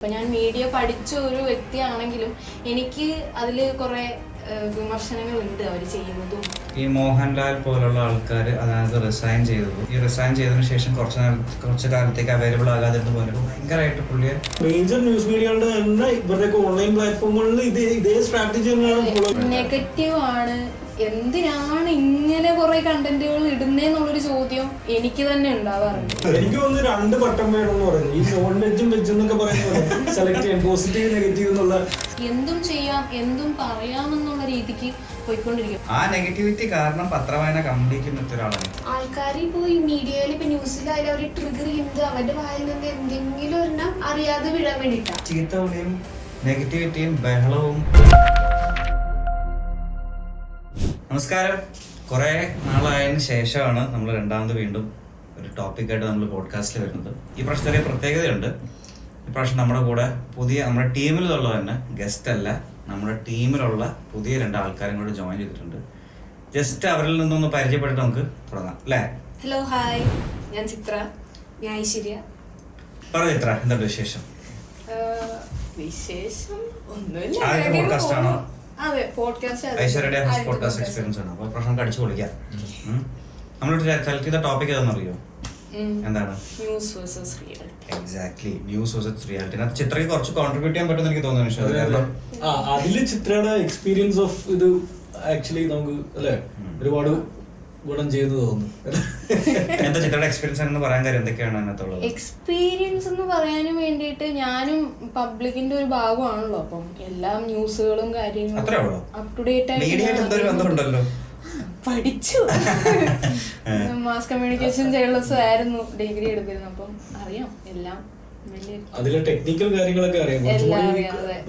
ഇപ്പം ഞാൻ മീഡിയ പഠിച്ച ഒരു വ്യക്തിയാണെങ്കിലും എനിക്ക് അതിൽ കുറേ വിമർശനങ്ങളുണ്ട് അവർ ചെയ്യുന്നതും. ഈ മോഹൻലാൽ പോലുള്ള ആൾക്കാർ അതിനകത്ത് റിസൈൻ ചെയ്തത്, ഈ റിസൈൻ ചെയ്തതിനു ശേഷം കുറച്ച് കാലത്തേക്ക് അവൈലബിൾ ആകാതിരുന്ന പോലെ ഭയങ്കരമായിട്ട് പുള്ളിയെ മേജർ ന്യൂസ് മീഡിയകളുടെ തന്നെ ഇവരുടെയൊക്കെ ഓൺലൈൻ പ്ലാറ്റ്ഫോമുകളിൽ ഇതേ സ്ട്രാറ്റജി തന്നെയാണ്. നെഗറ്റീവ് ആണ്, എന്തിനാണ് ഇങ്ങനെ കുറെ കണ്ടന്റുകൾ ഇടുന്നേന്നുള്ളൊരു ചോദ്യം എനിക്ക് തന്നെ ഉണ്ടാവാറുണ്ട്. എനിക്ക് തോന്നുന്നു രണ്ട് പട്ടം വേണമെന്ന് പറയുന്നത്, ഈ നോൺ വെജും വെജും എന്നൊക്കെ പറയുന്നത് സെലക്ട് ചെയ്യാൻ പോസിറ്റീവ് നെഗറ്റീവ് എന്നുള്ള എന്തും ചെയ്യാം എന്തും പറയാമെന്നുള്ള രീതിക്ക് പോയിക്കൊണ്ടിരിക്കും. ആ നെഗറ്റിവിറ്റി കാരണം പത്രവായന കംപ്ലീറ്റ് നിർത്തിയ ഒരാളാണ്. ആൾക്കാർ ഇപ്പോൾ ഈ മീഡിയയിൽ ഇപ്പൊ ന്യൂസിലായാലും അവർ ട്രിഗർ ചെയ്യുന്നത് അവരുടെ വായിൽ നിന്ന് എന്തെങ്കിലും ഒരെണ്ണം അറിയാതെ വിടാൻ വേണ്ടിയിട്ടാണ്. ചീത്തവിളിയും നെഗറ്റിവിറ്റിയും ബഹളവും. നമസ്കാരം. കുറെ നാളായതിനു ശേഷമാണ് നമ്മൾ രണ്ടാമത് വീണ്ടും ഒരു ടോപ്പിക്കായിട്ട് നമ്മൾ പോഡ്കാസ്റ്റിൽ വരുന്നത്. ഈ പ്രാവശ്യം ചെറിയ പ്രത്യേകതയുണ്ട്. ഇപ്രാവശ്യം നമ്മുടെ കൂടെ നമ്മുടെ ടീമിലുള്ള തന്നെ ഗസ്റ്റ് അല്ല, നമ്മുടെ ടീമിലുള്ള പുതിയ 2 ആൾക്കാരും കൂടെ ജോയിൻ ചെയ്തിട്ടുണ്ട്. ജസ്റ്റ് അവരിൽ നിന്നൊന്ന് പരിചയപ്പെട്ടിട്ട് നമുക്ക് തുടങ്ങാം അല്ലേ? ഹലോ, ഹായ്, ഞാൻ ചിത്ര. ഞാൻ ഐശ്വര്യ. പറ ചിത്ര, എന്താണ് വിശേഷം? വിശേഷം ഒന്നുമില്ല. ആദ്യത്തെ പോഡ്കാസ്റ്റ് ആണോ? അതെ, പോഡ്കാസ്റ്റ് ഐശ്വര്യയുടെ പോഡ്കാസ്റ്റ് എക്സ്പീരിയൻസ് ആണ്. അപ്പോൾ പ്രശ്നം കടിച്ചു പൊളിക്കാം. നമ്മൾ സെലക്ട് ചെയ്ത ടോപ്പിക് ഏതാണെന്നറിയോ? എന്താണ്? News versus reality. Exactly, news versus reality. ചിത്രയ്ക്ക് കുറച്ച് കോൺട്രിബ്യൂട്ട് ചെയ്യാൻ പറ്റുമെന്ന് എനിക്ക് തോന്നുന്നു. അതില് ചിത്രയുടെ എക്സ്പീരിയൻസ് ഓഫ് ഇത് ആക്ച്വലി നമുക്ക് അല്ലെ ഒരുപാട് ഗുണം ചെയ്തു തോന്നുന്നു. എന്താ ചിത്രയുടെ എക്സ്പീരിയൻസ് എന്ന് പറയാൻ കാര്യം എന്തൊക്കെയാണ് അതിനകത്തുള്ളത്? എക്സ്പീരിയൻസ് എന്ന് പറയാനും വേണ്ടിയിട്ട് ഞാനും പബ്ലിക്കിന്റെ ഒരു ഭാഗമാണല്ലോ. അപ്പം എല്ലാ ന്യൂസുകളും കാര്യങ്ങളും അപ് ടു ഡേറ്റ് ആയിട്ട് പഠിച്ചു. മാസ് കമ്മ്യൂണിക്കേഷൻ ജേർണലിസം ആയിരുന്നു ഡിഗ്രി എടുത്തിരുന്നത്. അപ്പം അറിയാം എല്ലാം. അതിലെ ടെക്നിക്കൽ കാര്യങ്ങളൊക്കെ അറിയാം,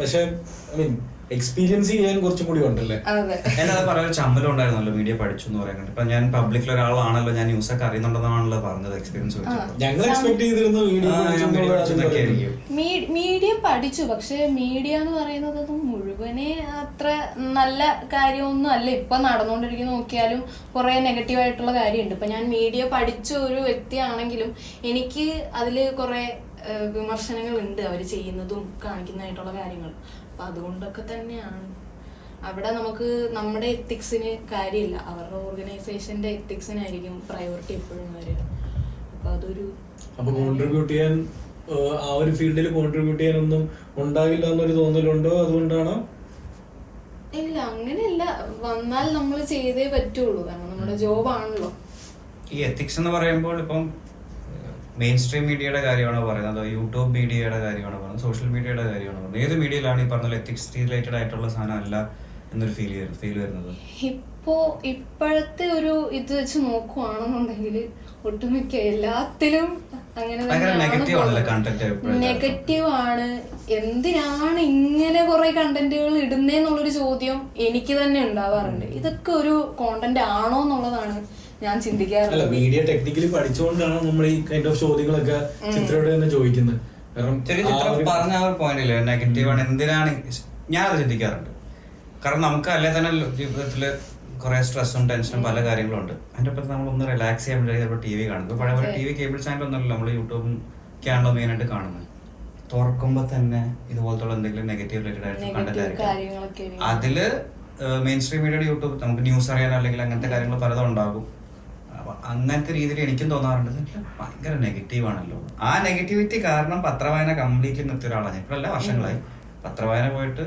പക്ഷെ ഐ മീൻ എക്സ്പീരിയൻസ് ചെയ്യാൻ കുറച്ചും കൂടി ഉണ്ടല്ലേ. എന്നത് പറയാൻ ചമ്മലും ഉണ്ടായിരുന്നല്ലോ മീഡിയ പഠിച്ചു എന്ന് പറയുന്നത്. ഇപ്പൊ ഞാൻ പബ്ലിക്കിൽ ഒരാളാണല്ലോ, ഞാൻ ന്യൂസ് ഒക്കെ അറിയുന്നുണ്ടെന്നാണല്ലോ പറഞ്ഞത്. എക്സ്പീരിയൻസ് ഞങ്ങൾ എക്സ്പെക്ട് ചെയ്തിരുന്ന മീഡിയ പഠിച്ചു, പക്ഷെ മീഡിയ എന്ന് പറയുന്നത് മുഴുവനെ അത്ര നല്ല കാര്യമൊന്നും അല്ല. ഇപ്പൊ നടന്നുകൊണ്ടിരിക്കുന്ന നോക്കിയാലും കുറെ നെഗറ്റീവ് ആയിട്ടുള്ള കാര്യമുണ്ട്. ഇപ്പൊ ഞാൻ മീഡിയ പഠിച്ച ഒരു വ്യക്തിയാണെങ്കിലും എനിക്ക് അതില് കുറെ വിമർശനങ്ങളുണ്ട് അവർ ചെയ്യുന്നതും കാണിക്കുന്നതായിട്ടുള്ള കാര്യങ്ങൾ. അപ്പൊ അതുകൊണ്ടൊക്കെ തന്നെയാണ് അവിടെ നമുക്ക് നമ്മുടെ എത്തിക്സിന് കാര്യമില്ല, അവരുടെ ഓർഗനൈസേഷന്റെ എത്തിക്സിനായിരിക്കും പ്രയോറിറ്റി എപ്പോഴും വരിക. അപ്പൊ കോൺട്രിബ്യൂട്ട് ചെയ്യാൻ ആ ഒരു ഫീൽഡിൽ കോൺട്രിബ്യൂട്ട് ചെയ്യാനൊന്നും ഉണ്ടാകില്ല എന്നൊരു തോന്നലുണ്ടോ? അതുകൊണ്ടാണോ? ഇല്ല, അങ്ങനെയല്ല. വന്നാൽ നമ്മൾ ചെയ്തേ പറ്റുള്ളൂ, കാരണം നമ്മുടെ ജോബാണല്ലോ. ഈ എത്തിക്സ് എന്ന് പറയുമ്പോൾ ഇപ്പം മെയിൻ സ്ട്രീം മീഡിയയുടെ കാര്യമാണോ പറയുന്നത്, യൂട്യൂബ് മീഡിയയുടെ കാര്യമാണോ പറയുന്നത്, സോഷ്യൽ മീഡിയയുടെ കാര്യമാണോ പറയുന്നത്? ഏത് മീഡിയയിലാണ് ഈ പറഞ്ഞ എത്തിക്സ് റിലേറ്റഡ് ആയിട്ടുള്ള സാധനം അല്ല എന്നൊരു ഫീൽ വരുന്നത്? ഇപ്പോഴത്തെ ഒരു ഇത് വെച്ച് നോക്കുവാണെന്നുണ്ടെങ്കിൽ ഒട്ടുമിക്ക എല്ലാത്തിലും അങ്ങനെ നെഗറ്റീവ് ആണ്. എന്തിനാണ് ഇങ്ങനെ കുറെ കണ്ടന്റുകൾ ഇടുന്നേന്നുള്ളൊരു ചോദ്യം എനിക്ക് തന്നെ ഉണ്ടാവാറുണ്ട്. ഇതൊക്കെ ഒരു കോണ്ടന്റ് ആണോ എന്നുള്ളതാണ് ഞാൻ ചിന്തിക്കാറില്ല. മീഡിയ ടെക്നിക്കലി പഠിച്ചുകൊണ്ടാണ് നമ്മൾ ഈ കൈൻഡ് ഓഫ് ചോദ്യങ്ങളൊക്കെ ചിത്രയോട് തന്നെ ചോദിക്കുന്നത്. കാരണം പറഞ്ഞ ആ ഒരു പോയിന്റില് നെഗറ്റീവ് ആണ്, എന്തിനാണ് ഞാൻ അത് ചിന്തിക്കാറുണ്ട്. കാരണം നമുക്ക് അല്ലേ തന്നെ ജീവിതത്തില് കുറെ സ്ട്രെസ്സും ടെൻഷനും പല കാര്യങ്ങളും ഉണ്ട്. അതിന്റെ ഒപ്പം നമ്മളൊന്ന് റിലാക്സ് ചെയ്യാൻ വേണ്ടി ചിലപ്പോൾ TV കാണുന്നത്. പഴയ പോലെ TV കേബിൾ ചാനൽ ഒന്നുമല്ലോ, നമ്മൾ യൂട്യൂബും ഒക്കെയാണല്ലോ മെയിൻ ആയിട്ട് കാണുന്നത്. തുറക്കുമ്പോ തന്നെ ഇതുപോലത്തുള്ള എന്തെങ്കിലും നെഗറ്റീവ് റിലേറ്റഡ് ആയിട്ട് കണ്ടന്റ് ആയിരിക്കും. അതില് മെയിൻ സ്ട്രീം മീഡിയയുടെ യൂട്യൂബ് നമുക്ക് ന്യൂസ് അറിയാനോ അല്ലെങ്കിൽ അങ്ങനത്തെ കാര്യങ്ങൾ പലതും ഉണ്ടാകും. അങ്ങനത്തെ രീതിയിൽ എനിക്കും തോന്നാറുണ്ട് ഭയങ്കര നെഗറ്റീവ് ആണല്ലോ. ആ നെഗറ്റിവിറ്റി കാരണം പത്രവായന കംപ്ലീറ്റ്ലി നിർത്തിയ ഒരാളാണ്. ഇപ്പോഴല്ല, വർഷങ്ങളായി പത്രവായന പോയിട്ട്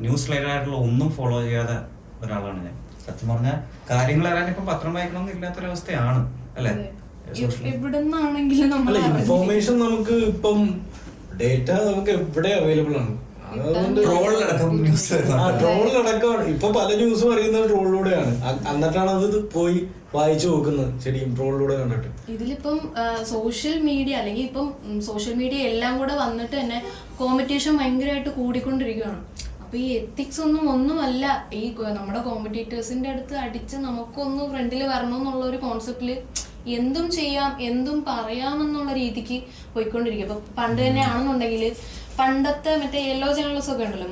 ന്യൂസ് റിലേറ്റഡ് ആയിട്ടുള്ള ഒന്നും ഫോളോ ചെയ്യാതെ ഒരാളാണ് ഞാൻ. സത്യം പറഞ്ഞാൽ കാര്യങ്ങൾ അറിയാൻ ഇപ്പം പത്രം വായിക്കണമെന്ന് ഇല്ലാത്തൊരവസ്ഥയാണ് അല്ലെ? ഇൻഫോർമേഷൻ നമുക്ക് ഇപ്പം ഡേറ്റ നമുക്ക് എവിടെ അവൈലബിൾ ആണ്. ട്രോളിലടക്കമാണ് ഇപ്പൊ പല ന്യൂസും അറിയുന്നത് ട്രോളിലൂടെയാണ്. എന്നിട്ടാണ് അത് പോയി വായിച്ചു നോക്കുന്നത് ശരിക്കും ട്രോളിലൂടെ കണ്ടിട്ട്. ഇതിലിപ്പം സോഷ്യൽ മീഡിയ അല്ലെങ്കിൽ ഇപ്പം സോഷ്യൽ മീഡിയ എല്ലാം കൂടെ വന്നിട്ട് തന്നെ കോമ്പറ്റീഷൻ ഭയങ്കരമായിട്ട് കൂടിക്കൊണ്ടിരിക്കുകയാണ്. അപ്പൊ ഈ എത്തിക്സ് ഒന്നുമല്ല ഈ നമ്മുടെ കോമ്പറ്റീറ്റേഴ്സിന്റെ അടുത്ത് അടിച്ച് നമുക്കൊന്ന് ഫ്രണ്ടിൽ വരണം എന്നുള്ള ഒരു കോൺസെപ്റ്റില് എന്തും ചെയ്യാം എന്തും പറയാമെന്നുള്ള രീതിക്ക് പോയിക്കൊണ്ടിരിക്കും. അപ്പൊ പണ്ട് തന്നെ ആണെന്നുണ്ടെങ്കിൽ പണ്ടത്തെ മറ്റേ യെല്ലോ ജേർണലിസം ഒക്കെ ഉണ്ടല്ലോ,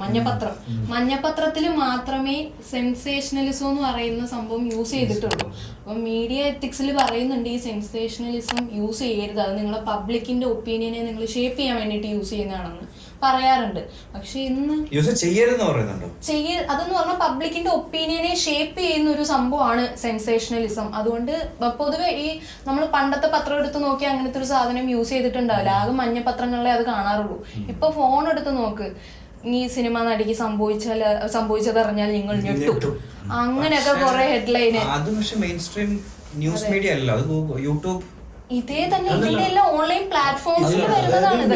മഞ്ഞപത്രത്തിൽ മാത്രമേ സെൻസേഷണലിസം എന്ന് പറയുന്ന സംഭവം യൂസ് ചെയ്തിട്ടുള്ളൂ. അപ്പം മീഡിയ എത്തിക്സിൽ പറയുന്നുണ്ട് ഈ സെൻസേഷണലിസം യൂസ് ചെയ്യരുത്, അത് നിങ്ങളെ പബ്ലിക്കിന്റെ ഒപ്പീനിയനെ നിങ്ങൾ ഷേപ്പ് ചെയ്യാൻ വേണ്ടിയിട്ട് യൂസ് ചെയ്യുന്നതാണെന്ന് പറയാറുണ്ട്. പക്ഷെ ഇന്ന് യൂസ് ചെയ്യരുതെന്ന് പറയുന്നുണ്ടോ? അതെന്ന് പറഞ്ഞാൽ പബ്ലിക്കിന്റെ ഒപ്പീനിയനെ ഷേപ്പ് ചെയ്യുന്ന ഒരു സംഭവമാണ് സെൻസേഷണലിസം. അതുകൊണ്ട് പൊതുവെ ഈ നമ്മൾ പണ്ടത്തെ പത്രം എടുത്ത് നോക്കി അങ്ങനത്തെ ഒരു സാധനം യൂസ് ചെയ്തിട്ടുണ്ടാവില്ല, ആകെ മഞ്ഞപത്രങ്ങളിലെ അത് കാണാറുള്ളൂ. ഇപ്പൊ ഫോൺ എടുത്ത് നോക്ക്, ഈ സിനിമ നടിക്ക് സംഭവിച്ചതറിഞ്ഞാൽ നിങ്ങൾ ഞെട്ടു, അങ്ങനെയൊക്കെ കുറെ ഹെഡ്ലൈന്. അത് പക്ഷെ മെയിൻ സ്ട്രീം ന്യൂസ് മീഡിയ അല്ല, അത് യൂട്യൂബ് ഇതേ തന്നെ ഇതിന്റെ എല്ലാം ഓൺലൈൻ പ്ലാറ്റ്ഫോംസിൽ വരുന്നതാണ്.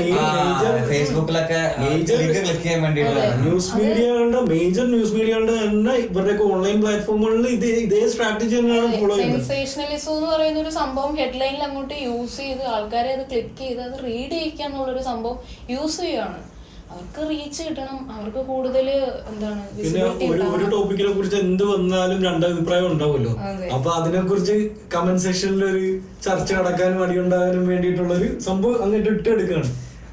ഫേസ്ബുക്കിലൊക്കെ ക്ലിക്ക് ചെയ്യാൻ വേണ്ടിയിട്ടുള്ള ന്യൂസ് മീഡിയകളുടെ മേജർ ന്യൂസ് മീഡിയകളുടെ തന്നെ ഇവരുടെയൊക്കെ ഓൺലൈൻ പ്ലാറ്റ്ഫോമുകളിൽ ഇതേ സ്ട്രാറ്റജി തന്നെയാണ് ഫോളോ ചെയ്യുന്നത്. സെൻസേഷണലിസം എന്ന് പറയുന്ന ഒരു സംഭവം ഹെഡ്ലൈനിൽ അങ്ങോട്ട് യൂസ് ചെയ്ത് ആൾക്കാരെ അത് ക്ലിക്ക് ചെയ്ത് അത് റീഡ് ചെയ്യിക്കാന്നുള്ളൊരു സംഭവം യൂസ് ചെയ്യുകയാണ്. അവർക്ക് റീച്ച് കിട്ടണം, അവർക്ക് കൂടുതൽ എന്താണ്. പിന്നെ ഒരു ടോപ്പിക്കിനെ കുറിച്ച് എന്ത് വന്നാലും രണ്ടഭിപ്രായം ഉണ്ടാവുമല്ലോ, അപ്പൊ അതിനെ കുറിച്ച് കമന്റ് സെക്ഷനിൽ ഒരു ചർച്ച നടക്കാനും അടിയുണ്ടാകാനും വേണ്ടിയിട്ടുള്ള ഒരു സംഭവം അങ്ങോട്ട് ഇട്ടെടുക്കാണ്.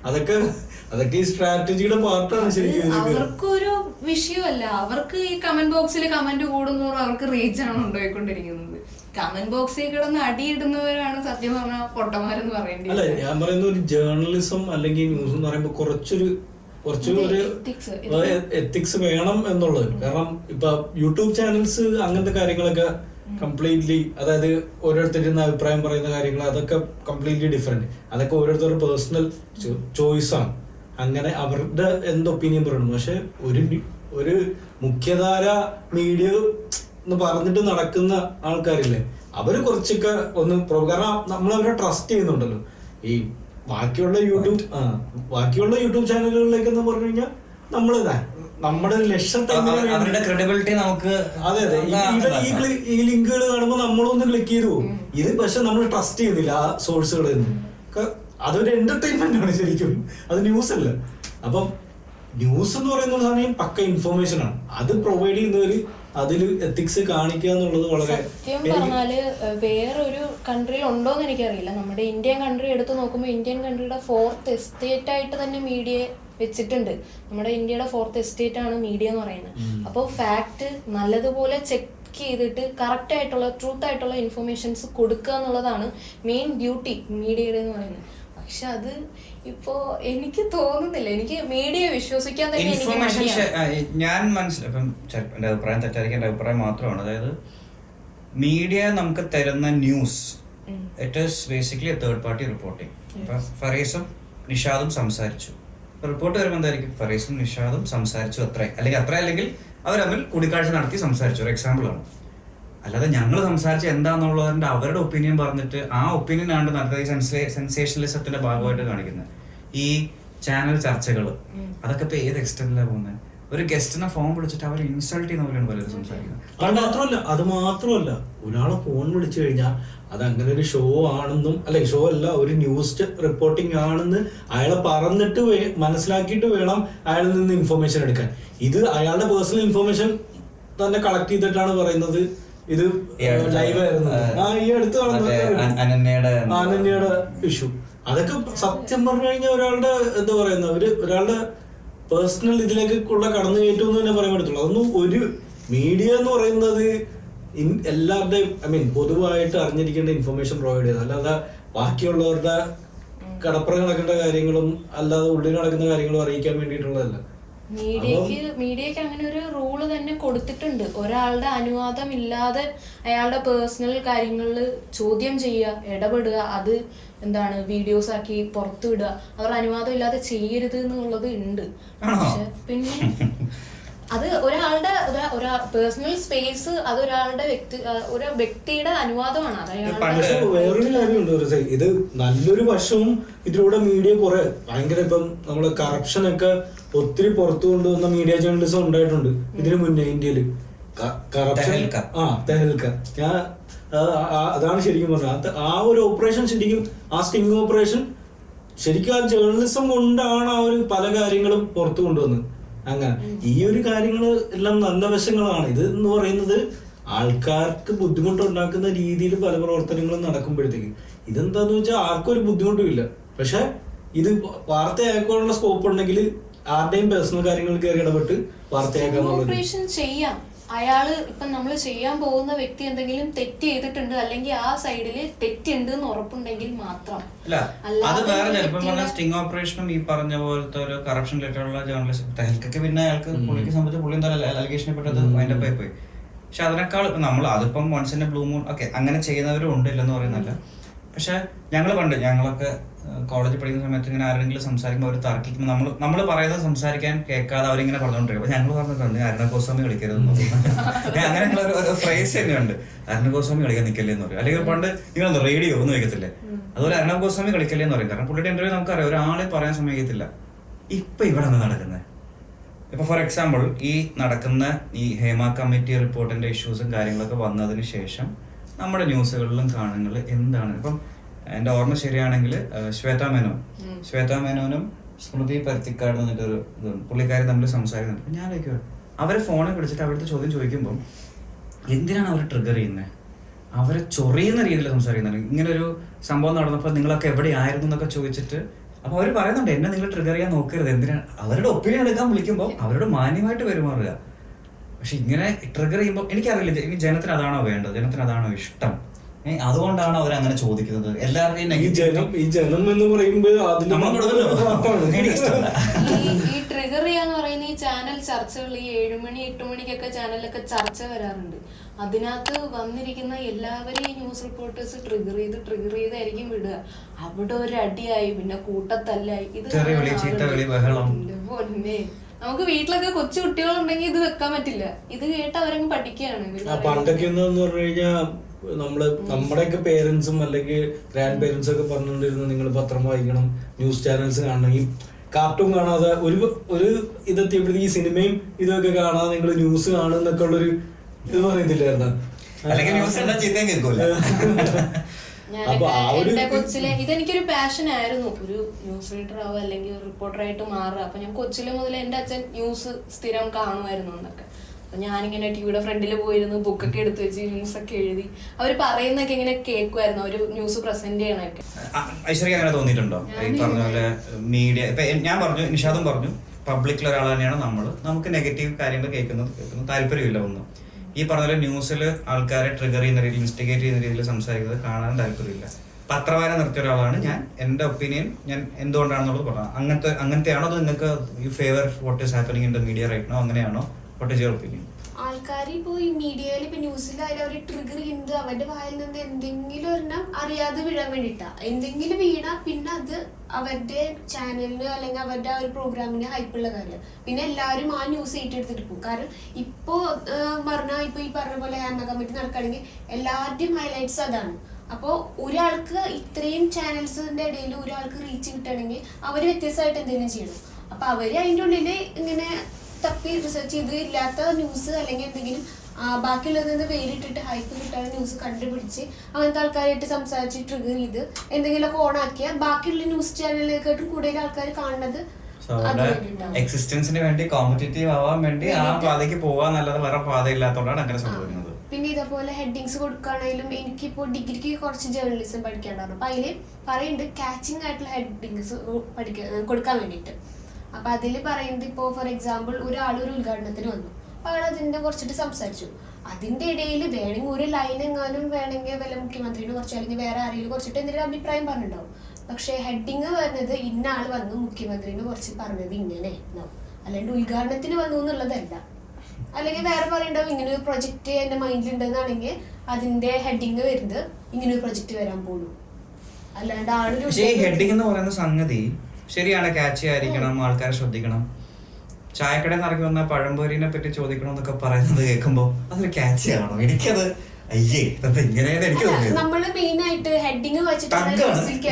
അതൊക്കെ ഈ സ്ട്രാറ്റജിയുടെ പാർട്ടാണ് ശരിക്കും. അവർക്കൊരു വിഷയമല്ല, അവർക്ക് ഈ കമന്റ് ബോക്സിൽ കമന്റ് കൂടുന്നതോറും അവർക്ക് റീച്ച് ആണ് ഉണ്ടായിക്കൊണ്ടിരിക്കുന്നത്. കമന്റ് ബോക്സിൽ കിടന്ന് അടിയിടുന്നവരാണ് സത്യം പറഞ്ഞ പൊട്ടന്മാരെന്ന് പറയേണ്ടത്. അല്ല, ഞാൻ പറയുന്ന ഒരു ജേർണലിസം അല്ലെങ്കിൽ ന്യൂസ് എന്ന് പറയുമ്പോൾ കുറച്ചൊരു എത്തിക്സ് വേണം എന്നുള്ളത്. കാരണം ഇപ്പൊ യൂട്യൂബ് ചാനൽസ് അങ്ങനത്തെ കാര്യങ്ങളൊക്കെ കംപ്ലീറ്റ്ലി, അതായത് ഓരോരുത്തരുന്ന അഭിപ്രായം പറയുന്ന കാര്യങ്ങൾ അതൊക്കെ കംപ്ലീറ്റ്ലി ഡിഫറെന്റ്. അതൊക്കെ ഓരോരുത്തരുടെ പേഴ്സണൽ ചോയ്സ് ആണ്, അങ്ങനെ അവരുടെ എന്ത് ഒപ്പീനിയൻ പറയണം. പക്ഷെ ഒരു മുഖ്യധാര മീഡിയ എന്ന് പറഞ്ഞിട്ട് നടക്കുന്ന ആൾക്കാരില്ലേ, അവര് കുറച്ചൊക്കെ ഒന്ന് കാരണം നമ്മൾ അവരെ ട്രസ്റ്റ് ചെയ്യുന്നുണ്ടല്ലോ. ഈ ബാക്കിയുള്ള യൂട്യൂബ് ചാനലുകളിലേക്ക് എന്ന് പറഞ്ഞു കഴിഞ്ഞാൽ നമ്മുടെ ലക്ഷ്യത്തെ അവരുടെ ക്രെഡിബിലിറ്റി നമുക്ക്, അതെ ഈ ലിങ്കുകൾ കാണുമ്പോൾ നമ്മളൊന്ന് ക്ലിക്ക് ചെയ്തു പോകും. ഇത് പക്ഷെ നമ്മൾ ട്രസ്റ്റ് ചെയ്യുന്നില്ല ആ സോഴ്സുകളിൽ നിന്ന്. അതൊരു എന്റർടൈൻമെന്റ് ആണ് ശരിക്കും, അത് ന്യൂസ് അല്ല. അപ്പം ന്യൂസ് എന്ന് പറയുന്ന സമയം പക്ക ഇൻഫോർമേഷൻ ആണ്, അത് പ്രൊവൈഡ് ചെയ്യുന്നവര് അതില് എത്തിക്സ് കാണിക്കുക എന്നുള്ളത് വളരെ. സത്യം പറഞ്ഞാല് വേറൊരു കൺട്രിയിൽ ഉണ്ടോന്ന് എനിക്കറിയില്ല. നമ്മുടെ ഇന്ത്യൻ കൺട്രി എടുത്തു നോക്കുമ്പോൾ ഇന്ത്യൻ കൺട്രിയുടെ 4th എസ്റ്റേറ്റ് ആയിട്ട് തന്നെ മീഡിയ വെച്ചിട്ടുണ്ട്. നമ്മുടെ ഇന്ത്യയുടെ 4th എസ്റ്റേറ്റ് ആണ് മീഡിയ എന്ന് പറയുന്നത്. അപ്പോൾ ഫാക്ട് നല്ലതുപോലെ ചെക്ക് ചെയ്തിട്ട് കറക്റ്റ് ആയിട്ടുള്ള ട്രൂത്ത് ആയിട്ടുള്ള ഇൻഫർമേഷൻസ് കൊടുക്കുക എന്നുള്ളതാണ് മെയിൻ ഡ്യൂട്ടി മീഡിയയുടെ എന്ന് പറയുന്നത്. പക്ഷെ അത് ഇപ്പോ എനിക്ക് തോന്നുന്നില്ല, എനിക്ക് മീഡിയ വിശ്വസിക്കാൻ തന്നെ ഞാൻ മനസ്സിലാക്കും. എന്റെ അഭിപ്രായം തെറ്റായിരിക്കും, എന്റെ അഭിപ്രായം മാത്രമാണ്. അതായത് മീഡിയ നമുക്ക് തരുന്ന news it is basically third party reporting. ഇപ്പൊ ഫറീസും നിഷാദും സംസാരിച്ചു, റിപ്പോർട്ട് വരുമ്പോൾ എന്തായിരിക്കും, ഫറീസും നിഷാദും സംസാരിച്ചു അല്ലെങ്കിൽ അവർ തമ്മിൽ കൂടിക്കാഴ്ച നടത്തി സംസാരിച്ചു, ഒരു എക്സാമ്പിൾ ആണ്. അല്ലാതെ ഞങ്ങൾ സംസാരിച്ച എന്താന്നുള്ളതിന്റെ അവരുടെ ഒപ്പീനിയൻ പറഞ്ഞിട്ട് ആ ഒപ്പീനിയൻ ആണ് നടത്തുന്നത്. ഈ സെൻസേഷണലിസത്തിന്റെ ഭാഗമായിട്ട് കാണിക്കുന്നത് ഈ ചാനൽ ചർച്ചകൾ, അതൊക്കെ ഇപ്പൊ ഏത് എക്സ്റ്റെന്റിലാണ് പോകുന്നത്? ഒരു ഗസ്റ്റിനെ ഫോൺ വിളിച്ചിട്ട് അവർ ഇൻസൾട്ട് ചെയ്യുന്ന പോലെയാണ് പലരും സംസാരിക്കുന്നത്. അത് മാത്രമല്ല ഒരാളെ ഫോൺ വിളിച്ചു കഴിഞ്ഞാൽ അത് അങ്ങനെ ഒരു ഷോ ആണെന്നും, അല്ലെ ഷോ അല്ല, ഒരു ന്യൂസ് റിപ്പോർട്ടിംഗ് ആണെന്ന് അയാളെ പറഞ്ഞിട്ട് മനസ്സിലാക്കിയിട്ട് വേണം അയാളിൽ നിന്ന് ഇൻഫർമേഷൻ എടുക്കാൻ. ഇത് അയാളുടെ പേഴ്സണൽ ഇൻഫർമേഷൻ തന്നെ കളക്ട് ചെയ്തിട്ടാണ് പറയുന്നത് ഇത് ലൈവ് ആയിരുന്നു. ഈ അടുത്ത് അനന്യയുടെ ഇഷ്യൂ, അതൊക്കെ സത്യം പറഞ്ഞു കഴിഞ്ഞാൽ ഒരാളുടെ എന്താ പറയുന്ന ഒരാളുടെ പേഴ്സണൽ ഇതിലേക്കുള്ള കടന്നു കയറ്റം എന്ന് തന്നെ പറയാൻ പറ്റത്തുള്ളൂ. അതൊന്നും ഒരു മീഡിയ എന്ന് പറയുന്നത് എല്ലാവരുടെയും പൊതുവായിട്ട് അറിഞ്ഞിരിക്കേണ്ട ഇൻഫർമേഷൻ പ്രൊവൈഡ് ചെയ്ത്, അല്ലാതെ ബാക്കിയുള്ളവരുടെ കടപ്പുറം നടക്കേണ്ട കാര്യങ്ങളും അല്ലാതെ ഉള്ളിൽ നടക്കുന്ന കാര്യങ്ങളും അറിയിക്കാൻ വേണ്ടിയിട്ടുള്ളതല്ല. മീഡിയക്ക് അങ്ങനെ ഒരു റൂള് തന്നെ കൊടുത്തിട്ടുണ്ട്. ഒരാളുടെ അനുവാദം ഇല്ലാതെ അയാളുടെ പേഴ്സണൽ കാര്യങ്ങളിൽ ചോദ്യം ചെയ്യുക, ഇടപെടുക, അത് എന്താണ് വീഡിയോസ് ആക്കി പുറത്തു വിടുക, അവരുടെ അനുവാദം ഇല്ലാതെ ചെയ്യരുത് എന്നുള്ളത് ഉണ്ട്. പക്ഷെ പിന്നെ അത് ഒരാളുടെ പേഴ്സണൽ സ്പേസ്, അത് ഒരു വ്യക്തിയുടെ അനുവാദമാണ്. വേറൊരു കാര്യമുണ്ട്, ഇത് നല്ലൊരു വശവും ഇതിലൂടെ മീഡിയ കുറെ ഭയങ്കര ഇപ്പം നമ്മള് കറപ്ഷനൊക്കെ ഒത്തിരി പുറത്തു കൊണ്ടുവന്ന മീഡിയ ജേർണലിസം ഉണ്ടായിട്ടുണ്ട് ഇതിനു മുന്നേ ഇന്ത്യയില്. കറപ്ഷൻ തെഹൽക്ക, ഞാൻ അതാണ് ശരിക്കും പറഞ്ഞത്. ആ ഒരു ഓപ്പറേഷൻ ശരിക്കും, ആ സ്റ്റിംഗ് ഓപ്പറേഷൻ ശരിക്കും ആ ജേർണലിസം കൊണ്ടാണ് ആ ഒരു പല കാര്യങ്ങളും പുറത്തു കൊണ്ടുവന്നത്. അങ്ങനെ ഈ ഒരു കാര്യങ്ങള് എല്ലാം നല്ല വശങ്ങളാണ്. ഇത് എന്ന് പറയുന്നത് ആൾക്കാർക്ക് ബുദ്ധിമുട്ടുണ്ടാക്കുന്ന രീതിയിൽ പല പ്രവർത്തനങ്ങളും നടക്കുമ്പോഴത്തേക്ക് ഇതെന്താന്ന് വെച്ചാൽ ആർക്കും ഒരു ബുദ്ധിമുട്ടും ഇല്ല. പക്ഷെ ഇത് വാർത്തയാക്കാനുള്ള സ്കോപ്പ് ഉണ്ടെങ്കിൽ ആരുടെയും പേഴ്സണൽ കാര്യങ്ങൾ കയറി ഇടപെട്ട് വാർത്തയാക്കാന്നുള്ളത്. ഓപ്പറേഷൻ ചെയ്യാം. അയാള് ഇപ്പൊ നമ്മൾ ചെയ്യാൻ പോകുന്ന വ്യക്തി എന്തെങ്കിലും തെറ്റ് ചെയ്തിട്ടുണ്ട് അല്ലെങ്കിൽ ആ സൈഡില് തെറ്റുണ്ട് എന്ന് ഉറപ്പുണ്ടെങ്കിൽ മാത്രം. അല്ല അത് വേറെ ചിലപ്പോൾ പറഞ്ഞ സ്റ്റിംഗ് ഓപ്പറേഷനും ഈ പറഞ്ഞ പോലത്തെ ഒരു കറപ്ഷൻ റിലേറ്റഡുള്ള ജേർണലിസ്റ്റ് ഹെൽക്കൊക്കെ പിന്നെ അയാൾക്ക് പുള്ളിക്ക് സംബന്ധിച്ച് പുള്ളി എന്തായാലും അലിഗേഷനെ പെട്ടത് അതിന്റെ പോയി. പക്ഷെ അതിനേക്കാൾ ഇപ്പൊ നമ്മൾ അതിപ്പം വൺസിന്റെ ബ്ലൂ മൂൺ ഒക്കെ അങ്ങനെ ചെയ്യുന്നവരും ഉണ്ട് ഇല്ലെന്ന് പറയുന്നല്ല. പക്ഷെ ഞങ്ങളൊക്കെ കോളേജിൽ പഠിക്കുന്ന സമയത്ത് ഇങ്ങനെ ആരെങ്കിലും സംസാരിക്കുമ്പോൾ അവർ തർക്കിക്കുമ്പോൾ നമ്മൾ പറയുന്നത് സംസാരിക്കാൻ കേൾക്കാതെ അവരിങ്ങനെ പറഞ്ഞുകൊണ്ടിരിക്കും. അപ്പൊ ഞങ്ങൾ പറഞ്ഞിട്ടുണ്ട് അരുണഗോസ്വാമി കളിക്കരുതെന്ന് അങ്ങനെ ഒരു ഫ്രേസ് തന്നെയുണ്ട്, അരുണഗോസ്വാമി കളിക്കാൻ നിൽക്കല്ലേ എന്ന് പറയും. അല്ലെങ്കിൽ പണ്ട് നിങ്ങളെന്തോ റേഡിയോ ഒന്നും വയ്ക്കത്തില്ലേ, അതുപോലെ അരുണഗോസ്വാമി കളിക്കല്ലേ എന്ന് പറയും. കാരണം പുള്ളിയുടെ ഇന്റർവ്യൂ നമുക്കറിയാം ഒരാളെ പറയാൻ സമ്മതിക്കത്തില്ല. ഇപ്പൊ ഇവിടെ നിന്ന് നടക്കുന്നത് ഇപ്പൊ ഫോർ എക്സാമ്പിൾ ഈ നടക്കുന്ന ഈ ഹേമ കമ്മിറ്റി റിപ്പോർട്ടിന്റെ ഇഷ്യൂസും കാര്യങ്ങളൊക്കെ വന്നതിന് ശേഷം നമ്മുടെ ന്യൂസുകളിലും കാണുന്നത് എന്താണ്. ഇപ്പം എന്റെ ഓർമ്മ ശരിയാണെങ്കിൽ ശ്വേതാ മേനോനും സ്മൃതി പരുത്തിക്കാട് എന്നിട്ടൊരു പുള്ളിക്കാരി തമ്മിൽ സംസാരിക്കുന്നുണ്ട്. ഞാൻ അവരെ ഫോണിൽ വിളിച്ചിട്ട് അവിടുത്തെ ചോദ്യം ചോദിക്കുമ്പോൾ എന്തിനാണ് അവർ ട്രിഗർ ചെയ്യുന്നത്, അവരെ ചൊറിയുന്ന രീതിയിൽ സംസാരിക്കുന്നുണ്ട്. ഇങ്ങനെ ഒരു സംഭവം നടന്നപ്പോൾ നിങ്ങളൊക്കെ എവിടെയായിരുന്നു എന്നൊക്കെ ചോദിച്ചിട്ട് അപ്പൊ അവർ പറയുന്നുണ്ട് എന്നെ നിങ്ങൾ ട്രിഗർ ചെയ്യാൻ നോക്കരുത്, എന്തിനാണ് അവരുടെ ഒപ്പീനിയൻ എടുക്കാൻ വിളിക്കുമ്പോൾ അവരോട് മാന്യമായിട്ട് പെരുമാറുക. പക്ഷെ ഇങ്ങനെ ട്രിഗർ ചെയ്യുമ്പോൾ എനിക്കറിയില്ല ഇനി ജനത്തിന് അതാണോ വേണ്ടത്, ജനത്തിന് അതാണോ ഇഷ്ടം, അതുകൊണ്ടാണ് അവർ അങ്ങനെ ചോദിക്കുന്നത്. എല്ലാവരുടെയും ഈ ജനം എന്ന് പറയുമ്പോൾ ഈ ട്രിഗർ ചെയ്യാന്ന് പറയുന്ന ഈ ചാനൽ ചർച്ചകൾ ഈ 7 മണി 8 മണിക്കൊക്കെ ചാനലിലൊക്കെ ചർച്ച വരാറുണ്ട്. അതിനകത്ത് വന്നിരിക്കുന്ന എല്ലാവരെയും ന്യൂസ് റിപ്പോർട്ടേഴ്സ് ട്രിഗർ ചെയ്തായിരിക്കും വിടുക. അവിടെ ഒരു അടിയായി, പിന്നെ കൂട്ടത്തല്ലായി. ഇത് പൊന്നെ നമുക്ക് വീട്ടിലൊക്കെ കൊച്ചു കുട്ടികളുണ്ടെങ്കിൽ ഇത് വെക്കാൻ പറ്റില്ല. ഇത് കേട്ട് അവരങ്ങ് പഠിക്കുകയാണ്. പണ്ടൊക്കെ എന്ന് പറഞ്ഞു കഴിഞ്ഞാൽ നമ്മുടെയൊക്കെ പേരൻസും അല്ലെങ്കിൽ ഗ്രാൻഡ് പേരൻസും ഒക്കെ പറഞ്ഞുകൊണ്ടിരുന്നത് നിങ്ങൾ പത്രം വായിക്കണം, ന്യൂസ് ചാനൽസ് കാണണം, ഈ കാർട്ടൂൺ കാണാതെ ഒരു ഇതെത്തിയപ്പോഴത്തേക്ക് ഈ സിനിമയും ഇതൊക്കെ കാണാതെ നിങ്ങൾ ന്യൂസ് കാണും എന്നൊക്കെ ഉള്ളൊരു ഇത് പറയത്തില്ലായിരുന്നു. എന്റെ കൊച്ചിലെ ഇതെനിക്കൊരു പാഷൻ ആയിരുന്നു, ഒരു ന്യൂസ് റീഡർ ആവുക അല്ലെങ്കിൽ ഒരു റിപ്പോർട്ടറായിട്ട് മാറുക. അപ്പൊ ഞാൻ കൊച്ചിലെ മുതൽ എന്റെ അച്ഛൻ ന്യൂസ് സ്ഥിരം കാണുമായിരുന്നു എന്നൊക്കെ. അപ്പൊ ഞാനിങ്ങനെ ടിവിയുടെ ഫ്രണ്ടിൽ പോയിരുന്നു, ബുക്കൊക്കെ എടുത്തു വെച്ച് ന്യൂസൊക്കെ എഴുതി അവർ പറയുന്നൊക്കെ ഇങ്ങനെ കേൾക്കുമായിരുന്നു, ഒരു ന്യൂസ് പ്രസന്റ് ചെയ്യണൊക്കെ. ഐശ്വര്യ അങ്ങനെ തോന്നിയിട്ടുണ്ടോ? ഈ പറഞ്ഞ പോലെ മീഡിയ ഇപ്പൊ ഞാൻ പറഞ്ഞു, നിഷാദും പറഞ്ഞു, പബ്ലിക്കിൽ ഒരാൾ തന്നെയാണ് നമുക്ക് നെഗറ്റീവ് കാര്യങ്ങൾ കേൾക്കുന്നത് താല്പര്യമില്ല. ഒന്നും ഈ പറഞ്ഞ പോലെ ന്യൂസിൽ ആൾക്കാരെ ട്രിഗർ ചെയ്യുന്ന രീതിയിൽ ഇൻസ്റ്റിഗേറ്റ് ചെയ്യുന്ന രീതിയിൽ സംസാരിക്കുന്നത് കാണാൻ താല്പര്യമില്ല. പത്രവായന നിർത്തിയ ഒരാളാണ് ഞാൻ. എന്റെ ഒപ്പീനിയൻ ഞാൻ എന്തുകൊണ്ടാണെന്നുള്ളത് പറഞ്ഞു. അങ്ങനത്തെയാണോ അത് നിങ്ങൾക്ക് you favour what is happening in the media right now, അങ്ങനെയാണോ? What is your opinion? ആൾക്കാർ ഇപ്പൊ ഈ മീഡിയയിൽ ഇപ്പൊ ന്യൂസിലായാലും അവർ ട്രിഗർ ചെയ്യുന്നത് അവരുടെ വായിൽ നിന്ന് എന്തെങ്കിലും ഒരെണ്ണം അറിയാതെ വീഴാൻ വേണ്ടിട്ടാ. എന്തെങ്കിലും വീണാ പിന്നെ അത് അവരുടെ ചാനലിന് അല്ലെങ്കിൽ അവരുടെ ആ ഒരു പ്രോഗ്രാമിന് ഹൈപ്പുള്ള കാര്യം. പിന്നെ എല്ലാവരും ആ ന്യൂസ് ഏറ്റെടുത്തിട്ട് പോകും. കാരണം ഇപ്പോ പറഞ്ഞാൽ ഇപ്പൊ ഈ പറഞ്ഞ പോലെ ഹേമ കമ്മിറ്റി നടക്കുകയാണെങ്കിൽ എല്ലാവരുടെയും ഹൈലൈറ്റ്സ് അതാണ്. അപ്പോൾ ഒരാൾക്ക് ഇത്രയും ചാനൽസിന്റെ ഇടയിൽ ഒരാൾക്ക് റീച്ച് കിട്ടണമെങ്കിൽ അവര് വ്യത്യസ്തമായിട്ട് എന്തെങ്കിലും ചെയ്യണം. അപ്പൊ അവര് അതിൻ്റെ ഉള്ളിൽ ഇങ്ങനെ തപ്പി റിസർച്ച് ചെയ്ത് ഇല്ലാത്ത ന്യൂസ് അല്ലെങ്കിൽ എന്തെങ്കിലും ബാക്കിയുള്ളതിൽ നിന്ന് വേറിട്ടിട്ട് ഹൈപ്പ് കിട്ടാൻ ന്യൂസ് കണ്ടുപിടിച്ച് അങ്ങനത്തെ ആൾക്കാരായിട്ട് സംസാരിച്ച് ട്രിഗർ ചെയ്ത് എന്തെങ്കിലുമൊക്കെ ഓൺ ആക്കിയാൽ ബാക്കിയുള്ള ന്യൂസ് ചാനലിനെക്കാട്ടും കൂടുതൽ ആൾക്കാർ കാണുന്നത് എക്സിസ്റ്റൻസിന് വേണ്ടി കോമ്പറ്റീറ്റീവ് ആവാൻ വേണ്ടി ആ പാതയ്ക്ക് പോവാന്നല്ലാതെ വേറെ പാതയില്ലാത്തതുകൊണ്ടാണ് അങ്ങനെ സംഭവിക്കുന്നത്. പിന്നെ ഇതേപോലെ ഹെഡിങ്സ് കൊടുക്കുകയാണെങ്കിലും എനിക്കിപ്പോ ഡിഗ്രിക്ക് കുറച്ച് ജേർണലിസം പഠിക്കാണ്ടായിരുന്നു. അപ്പൊ അതില് പറയുന്നുണ്ട് കാച്ചിങ് ആയിട്ടുള്ള ഹെഡിങ്സ് കൊടുക്കാൻ വേണ്ടിയിട്ട്. അപ്പൊ അതില് പറയുന്നത് ഇപ്പോ ഫോർ എക്സാമ്പിൾ ഒരാൾ ഒരു ഉദ്ഘാടനത്തിന് വന്നു, അപ്പൊ അയാൾ അതിന്റെ കുറച്ചിട്ട് സംസാരിച്ചു. അതിന്റെ ഇടയിൽ വേണമെങ്കിൽ ഒരു ലൈൻ എങ്ങാനും വേണമെങ്കിൽ വല്ല മുഖ്യമന്ത്രിനെ കുറച്ച് അല്ലെങ്കിൽ വേറെ ആരെങ്കിലും കുറച്ചിട്ട് എന്തെങ്കിലും അഭിപ്രായം പറഞ്ഞിട്ടുണ്ടാവും. പക്ഷെ ഹെഡിങ് വരുന്നത് ഇന്ന ആൾ വന്നു മുഖ്യമന്ത്രിനെ കുറച്ച് പറഞ്ഞത് ഇങ്ങനെ അല്ലാണ്ട് ഉദ്ഘാടനത്തിന് വന്നു എന്നുള്ളതല്ല. അല്ലെങ്കിൽ വേറെ പറയണ്ടാവും ഇങ്ങനെ ഒരു പ്രൊജക്ട് എന്റെ മൈൻഡിലുണ്ടെന്നാണെങ്കിൽ അതിന്റെ ഹെഡിങ് വരുന്നത് ഇങ്ങനെ ഒരു പ്രൊജക്ട് വരാൻ പോകുന്നു. അല്ലാണ്ട് ആളൊരു ഹെഡിങ് എന്ന് പറയുന്ന സംഗതി ശരിയാണ്, ക്യാച്ച് ആയിരിക്കണം, ആൾക്കാരെ ശ്രദ്ധിക്കണം. ചായക്കടയിൽ നിന്ന് ഇറങ്ങി വന്ന പഴംപൊരിനെ പറ്റി ചോദിക്കണം എന്നൊക്കെ പറയുന്നത് കേൾക്കുമ്പോ അതൊരു ക്യാച്ച് ആണോ? എനിക്കത് അയ്യേ ഇങ്ങനെയാണ് എനിക്ക് തോന്നിയത്. നമ്മള് മെയിൻ ആയിട്ട് ഹെഡിങ് വെച്ചിട്ടാണ് ന്യൂസിലേക്ക്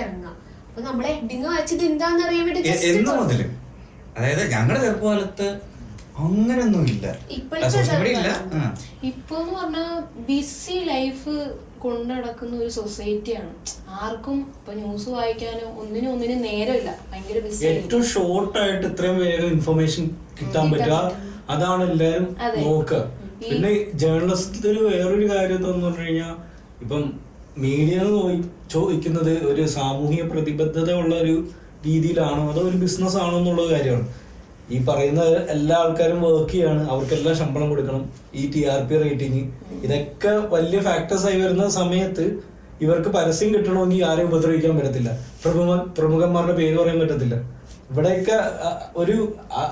ഇറങ്ങുക. അപ്പൊ നമ്മളെ ഹെഡിങ് വെച്ചത് എന്താന്ന് അറിയാൻ വേണ്ടി എന്ന് മുതല്, അതായത് ഞങ്ങളുടെ ചെറുപ്പകാലത്ത് അങ്ങനൊന്നും ഇല്ല. ഇപ്പൊന്ന് പറഞ്ഞാ ബിസി ലൈഫ് കൊണ്ടടക്കുന്ന ഒരു സൊസൈറ്റിയാണ്. ആർക്കും ഇപ്പൊ ന്യൂസ് വായിക്കാനോ ഒന്നിനും നേരമില്ല. ഭയങ്കര ബിസി. ഏറ്റവും ഷോർട്ട് ആയിട്ട് ഇത്രയും വേഗം ഇൻഫർമേഷൻ കിട്ടാൻ പറ്റുക, അതാണ് എല്ലാരും നോക്കുക. പിന്നെ ജേർണലിസത്തിൽ വേറൊരു കാര്യം എന്താന്ന് പറഞ്ഞു കഴിഞ്ഞാൽ ഇപ്പം മീഡിയ ചോദിക്കുന്നത് ഒരു സാമൂഹിക പ്രതിബദ്ധത ഉള്ള ഒരു രീതിയിലാണോ അതോ ഒരു ബിസിനസ് ആണോ എന്നുള്ള കാര്യമാണ്. ഈ പറയുന്ന എല്ലാ ആൾക്കാരും വർക്ക് ചെയ്യാണ്, അവർക്കെല്ലാം ശമ്പളം കൊടുക്കണം, ഈ TRP റേറ്റിംഗ്, ഇതൊക്കെ വലിയ ഫാക്ടേഴ്സ് ആയി വരുന്ന സമയത്ത് ഇവർക്ക് പരസ്യം കിട്ടണമെങ്കിൽ ആരെയും ഉപദ്രവിക്കാൻ പറ്റത്തില്ല, പ്രമുഖന്മാരുടെ പേര് പറയാൻ പറ്റത്തില്ല. ഇവിടെയൊക്കെ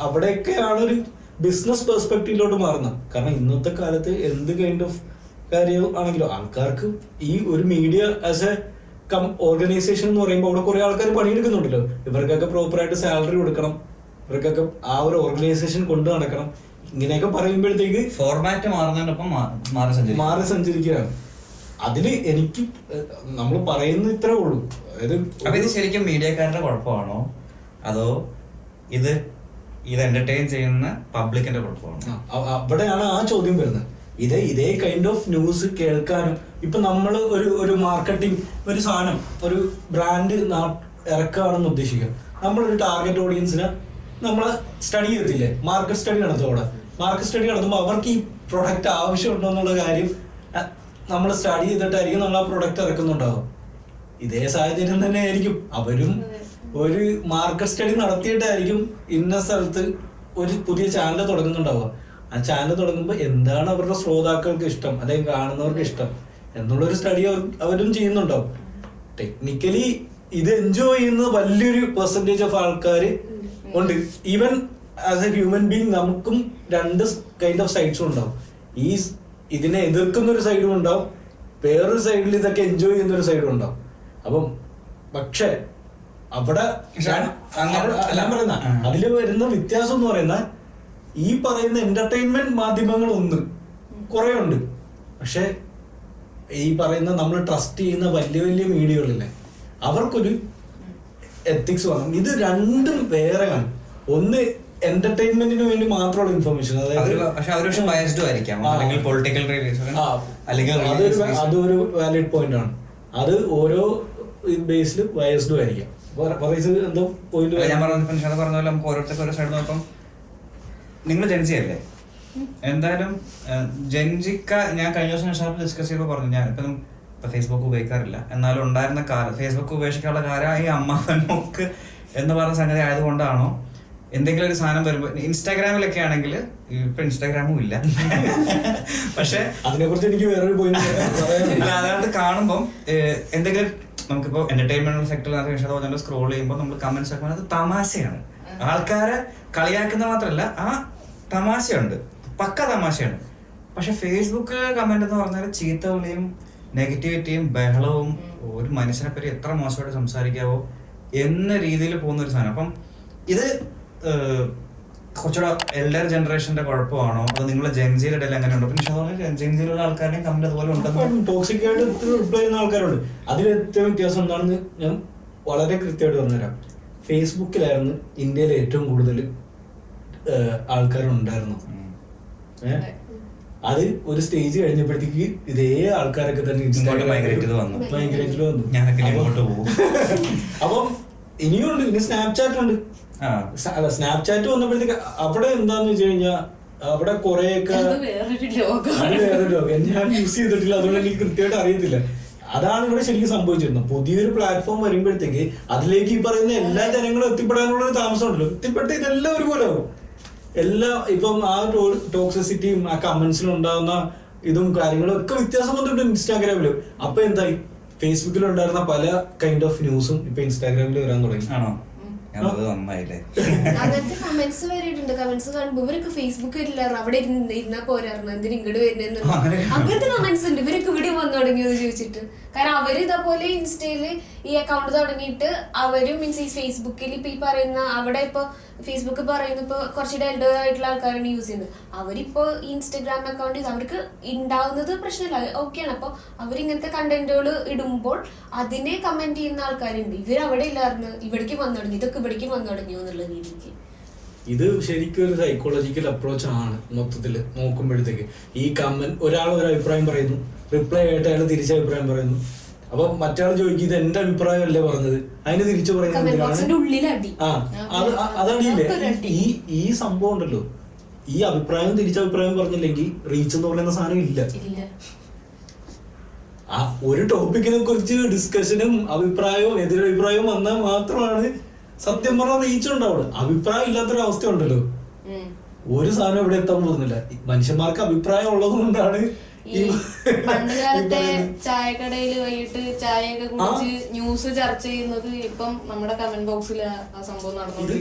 അവിടെയൊക്കെയാണ് ഒരു ബിസിനസ് പെർസ്പെക്റ്റീവിലോട്ട് മാറുന്നത്. കാരണം ഇന്നത്തെ കാലത്ത് എന്ത് കൈൻഡ് ഓഫ് കാര്യം ആണെങ്കിലും ആൾക്കാർക്ക് ഈ ഒരു മീഡിയ ആസ് എ ഓർഗനൈസേഷൻ എന്ന് പറയുമ്പോൾ അവിടെ കുറെ ആൾക്കാർ പണിയെടുക്കുന്നുണ്ടല്ലോ. ഇവർക്കൊക്കെ പ്രോപ്പറായിട്ട് സാലറി കൊടുക്കണം, ഇവർക്കൊക്കെ ആ ഒരു ഓർഗനൈസേഷൻ കൊണ്ടു നടക്കണം. ഇങ്ങനെയൊക്കെ പറയുമ്പോഴത്തേക്ക് ഫോർമാറ്റ് മാറുന്നതിനൊപ്പം മാറി സഞ്ചരിക്കുകയാണ്. അതില് എനിക്ക് നമ്മൾ പറയുന്നത് ഇത്രേ ഉള്ളൂ. അപ്പൊ ഇത് ശരിക്കും മീഡിയക്കാരുടെ കുഴപ്പമാണോ അതോ ഇത് എന്റർടൈൻ ചെയ്യുന്ന പബ്ലിക്കിന്റെ കുഴപ്പമാണോ? അവിടെയാണ് ആ ചോദ്യം വരുന്നത്. ഇതേ കൈൻഡ് ഓഫ് ന്യൂസ് കേൾക്കാനും ഇപ്പൊ നമ്മൾ ഒരു മാർക്കറ്റിംഗ് ഒരു സാധനം ഒരു ബ്രാൻഡ് ഇറക്കുകയാണെന്ന് ഉദ്ദേശിക്കുക, നമ്മളൊരു ടാർഗറ്റ് ഓഡിയൻസിനെ നമ്മൾ സ്റ്റഡി ചെയ്തില്ലേ, മാർക്കറ്റ് സ്റ്റഡി നടത്തും. അവിടെ മാർക്കറ്റ് സ്റ്റഡി നടത്തുമ്പോൾ അവർക്ക് ഈ പ്രൊഡക്റ്റ് ആവശ്യമുണ്ടോ എന്നുള്ള കാര്യം നമ്മൾ സ്റ്റഡി ചെയ്തിട്ടായിരിക്കും നമ്മൾ ആ പ്രൊഡക്റ്റ് ഇറക്കുന്നുണ്ടാവും. ഇതേ സാഹചര്യം തന്നെ ആയിരിക്കും അവരും ഒരു മാർക്കറ്റ് സ്റ്റഡി നടത്തിയിട്ടായിരിക്കും ഇന്ന സ്ഥലത്ത് ഒരു പുതിയ ചാനൽ തുടങ്ങുന്നുണ്ടാവുക. ആ ചാനൽ തുടങ്ങുമ്പോൾ എന്താണ് അവരുടെ ശ്രോതാക്കൾക്ക് ഇഷ്ടം അല്ലെങ്കിൽ കാണുന്നവർക്ക് ഇഷ്ടം എന്നുള്ളൊരു സ്റ്റഡി അവരും ചെയ്യുന്നുണ്ടാവും. ടെക്നിക്കലി ഇത് എൻജോയ് ചെയ്യുന്നത് വലിയൊരു പെർസെന്റേജ് ഓഫ് ആൾക്കാർ ഉണ്ട്. Even as A human being നമുക്കും രണ്ട് കൈൻഡ് ഓഫ് സൈഡ്സും ഉണ്ടാവും. ഇതിനെ എതിർക്കുന്ന ഒരു സൈഡും ഉണ്ടാവും, വേറൊരു സൈഡിൽ ഇതൊക്കെ എൻജോയ് ചെയ്യുന്ന ഒരു സൈഡും ഉണ്ടാവും. അപ്പം പക്ഷെ അവിടെ ഞാൻ പറയുന്ന അതിൽ വരുന്ന വ്യത്യാസം എന്ന് പറയുന്ന ഈ പറയുന്ന എന്റർടൈൻമെന്റ് മാധ്യമങ്ങൾ കുറെ ഉണ്ട്. പക്ഷെ ഈ പറയുന്ന നമ്മൾ ട്രസ്റ്റ് ചെയ്യുന്ന വലിയ വലിയ മീഡിയകളില്ലേ അവർക്കൊരു എത്തിക്സ് വേണം. ഇത് രണ്ടും വേറെയാണ്. ഒന്ന് എന്റർടൈൻമെന്റിന് വേണ്ടി മാത്രമുള്ള ഇൻഫർമേഷൻ, അതൊരു വാലിഡ് പോയിന്റ് ആണ്. അത് ഓരോ ബേസിലും വയസ്ഡും ആയിരിക്കാം. എന്തോ പോയിന്റ് ഞാൻ പറഞ്ഞ പോലെ നമുക്ക് ഓരോരുത്തർക്ക് ഓരോ സൈഡ് നോക്കാം. നിങ്ങൾ ജെൻസി അല്ലേ? എന്തായാലും ജെൻസിക്ക ഞാൻ കഴിഞ്ഞ ദിവസം ഡിസ്കസ് ചെയ്തപ്പോൾ പറഞ്ഞു, ഞാൻ ഇപ്പം ഫേസ്ബുക്ക് ഉപയോഗിക്കാറില്ല, എന്നാലും ഉണ്ടായിരുന്ന കാലം ഫേസ്ബുക്ക് ഉപേക്ഷിക്കാനുള്ള കാര്യം ഈ അമ്മാവൻമോക്ക് എന്ന് പറഞ്ഞ സംഗതി ആയതുകൊണ്ടാണോ എന്തെങ്കിലും ഒരു സാധനം വരുമ്പോൾ ഇൻസ്റ്റാഗ്രാമിലൊക്കെ ആണെങ്കിൽ ഇപ്പൊ ഇൻസ്റ്റാഗ്രാമും ഇല്ല, പക്ഷെ അതിനെ കുറിച്ച് എനിക്ക് വേറൊരു പോയിന്റ് അതായത് കാണുമ്പോൾ എന്തെങ്കിലും നമുക്കിപ്പോ എന്റർടൈൻമെന്റ് സെക്ടറിൽ സ്ക്രോൾ ചെയ്യുമ്പോൾ നമ്മൾ കമന്റ്സ് ഒക്കെ അത് തമാശയാണ്. ആൾക്കാരെ കളിയാക്കുന്ന മാത്രമല്ല ആ തമാശയുണ്ട്, പക്ക തമാശയാണ്. പക്ഷെ ഫേസ്ബുക്ക് കമന്റ് എന്ന് പറഞ്ഞാൽ ചീത്തവിളിയും നെഗറ്റിവിറ്റിയും ബഹളവും ഒരു മനുഷ്യനെ പറ്റി എത്ര മോശമായിട്ട് സംസാരിക്കാവോ എന്ന രീതിയിൽ പോകുന്ന ഒരു സാധനം. അപ്പം ഇത് കുറച്ചുകൂടെ എൽഡർ ജനറേഷന്റെ കുഴപ്പമാണോ അതോ നിങ്ങളെ ജെൻസിയുടെ ഇടയിൽ അങ്ങനെ ഉണ്ടോ? പിന്നെ അതുപോലെ ജെൻസിയിലുള്ള ആൾക്കാരുടെയും കമന്റ് അതുപോലെ ഉണ്ടെന്ന് ടോക്സിക് ആയിട്ട് റിപ്ലൈ ചെയ്യുന്ന ആൾക്കാരുണ്ട്. അതിൽ ഏറ്റവും വ്യത്യാസം എന്താണെന്ന് ഞാൻ വളരെ കൃത്യമായിട്ട് പറഞ്ഞുതരാം. ഫേസ്ബുക്കിലായിരുന്നു ഇന്ത്യയിൽ ഏറ്റവും കൂടുതൽ ആൾക്കാരുണ്ടായിരുന്നു. അത് ഒരു സ്റ്റേജ് കഴിഞ്ഞപ്പോഴത്തേക്ക് ഇതേ ആൾക്കാരൊക്കെ തന്നെ മൈഗ്രേറ്റിൽ വന്നു. അപ്പം ഇനിയും ഉണ്ട്. ഇനി സ്നാപ്ചാറ്റ് ഉണ്ട്. സ്നാപ്ചാറ്റ് വന്നപ്പോഴത്തേക്ക് അവിടെ എന്താന്ന് വെച്ച് കഴിഞ്ഞാൽ അവിടെ കുറെയൊക്കെ വേറൊരു ലോകം ഞാൻ യൂസ് ചെയ്തിട്ടില്ല, അതുകൊണ്ട് എനിക്ക് കൃത്യമായിട്ട് അറിയത്തില്ല. അതാണ് ഇവിടെ ശരിക്കും സംഭവിച്ചിരുന്നത്. പുതിയൊരു പ്ലാറ്റ്ഫോം വരുമ്പോഴത്തേക്ക് അതിലേക്ക് ഈ പറയുന്ന എല്ലാ ജനങ്ങളും എത്തിപ്പെടാനുള്ള ഒരു താമസം ഉണ്ടല്ലോ. എത്തിപ്പെട്ട് ഇതെല്ലാം ഒരുപോലെ ആവും. എല്ലാം ഇപ്പം ആ ടോക്സിസിറ്റിയും ആ കമന്റ്സിലും ഉണ്ടാകുന്ന ഇതും കാര്യങ്ങളും ഒക്കെ വ്യത്യാസം വന്നിട്ടുണ്ട് ഇൻസ്റ്റാഗ്രാമിലും. അപ്പൊ എന്തായി, ഫേസ്ബുക്കിൽ ഉണ്ടായിരുന്ന പല കൈൻഡ് ഓഫ് ന്യൂസും ഇപ്പൊ ഇൻസ്റ്റാഗ്രാമിൽ വരാൻ തുടങ്ങി. ആണോ? അങ്ങനത്തെ കമന്റ്സ് വരെയുണ്ട്. കമന്റ്സ് കാണുമ്പോ ഇവരൊക്കെ ഫേസ്ബുക്ക് ഇല്ലായിരുന്നു, അവിടെ ഇരുന്നാ പോരായിരുന്നു, എന്തിനും ഇങ്ങോട്ട് വരുന്ന അങ്ങനത്തെ കമന്റ്സ് ഉണ്ട്. ഇവരൊക്കെ ഇവിടെ വന്നു തുടങ്ങിയെന്ന് ചോദിച്ചിട്ട്. കാരണം അവര് ഇതേപോലെ ഇൻസ്റ്റയില് ഈ അക്കൗണ്ട് തുടങ്ങിയിട്ട് അവരും മീൻസ് ഈ ഫേസ്ബുക്കിൽ ഇപ്പൊ ഈ പറയുന്ന അവിടെ ഇപ്പൊ ഫേസ്ബുക്ക് പറയുന്ന ഇപ്പൊ കുറച്ചുകൂടെ എൽഡർ ആയിട്ടുള്ള ആൾക്കാരാണ് യൂസ് ചെയ്യുന്നത്. അവരിപ്പോ ഇൻസ്റ്റഗ്രാം അക്കൗണ്ട് അവർക്ക് ഉണ്ടാവുന്നത് പ്രശ്നമില്ല, ഓക്കെയാണ്. അപ്പൊ അവരിങ്ങനത്തെ കണ്ടന്റുകൾ ഇടുമ്പോൾ അതിനെ കമന്റ് ചെയ്യുന്ന ആൾക്കാരുണ്ട്. ഇവർ അവിടെ ഇല്ലായിരുന്നു, ഇവിടേക്ക് വന്നു തുടങ്ങി, ഇതൊക്കെ ഇവിടേക്ക് വന്നു തുടങ്ങിയോ എന്നുള്ള രീതിക്ക്. ഇത് ശരിക്കും ഒരു സൈക്കോളജിക്കൽ അപ്രോച്ച് ആണ് മൊത്തത്തിൽ നോക്കുമ്പോഴത്തേക്ക്. ഈ കമന്റ് ഒരാൾ ഒരു അഭിപ്രായം പറയുന്നു, റിപ്ലൈ ആയിട്ട് അയാൾ തിരിച്ച അഭിപ്രായം പറയുന്നു. അപ്പൊ മറ്റാൾ ചോദിക്കും ഇത് എന്റെ അഭിപ്രായം അല്ലേ പറഞ്ഞത്, അതിന് തിരിച്ചു പറയുന്നത് അതടിയില്ലേ. ഈ സംഭവം ഉണ്ടല്ലോ, ഈ അഭിപ്രായം തിരിച്ച അഭിപ്രായം പറഞ്ഞില്ലെങ്കിൽ റീച്ച് എന്ന് പറയുന്ന സാധനം ഇല്ല. ആ ഒരു ടോപ്പിക്കിനെ കുറിച്ച് ഡിസ്കഷനും അഭിപ്രായവും എതിരഭിപ്രായവും വന്നാൽ മാത്രമാണ് സത്യം പറഞ്ഞ റീച്ച് ഉണ്ടാവുള്ളൂ. അഭിപ്രായം ഇല്ലാത്തൊരു അവസ്ഥ ഉണ്ടല്ലോ, ഒരു സാധനം ഇവിടെ എത്താൻ പോകുന്നില്ല. മനുഷ്യന്മാർക്ക് അഭിപ്രായം ഉള്ളത് കൊണ്ടാണ് ഈ പണ്ട് കാലത്തെ ചായക്കടയിൽ വൈകിട്ട് ചായയൊക്കെ കുടിച്ച് ന്യൂസ് ചർച്ച ചെയ്യുന്നത് ഇപ്പം നമ്മുടെ കമന്റ് ബോക്സിൽ ആ സംഭവം നടന്നു.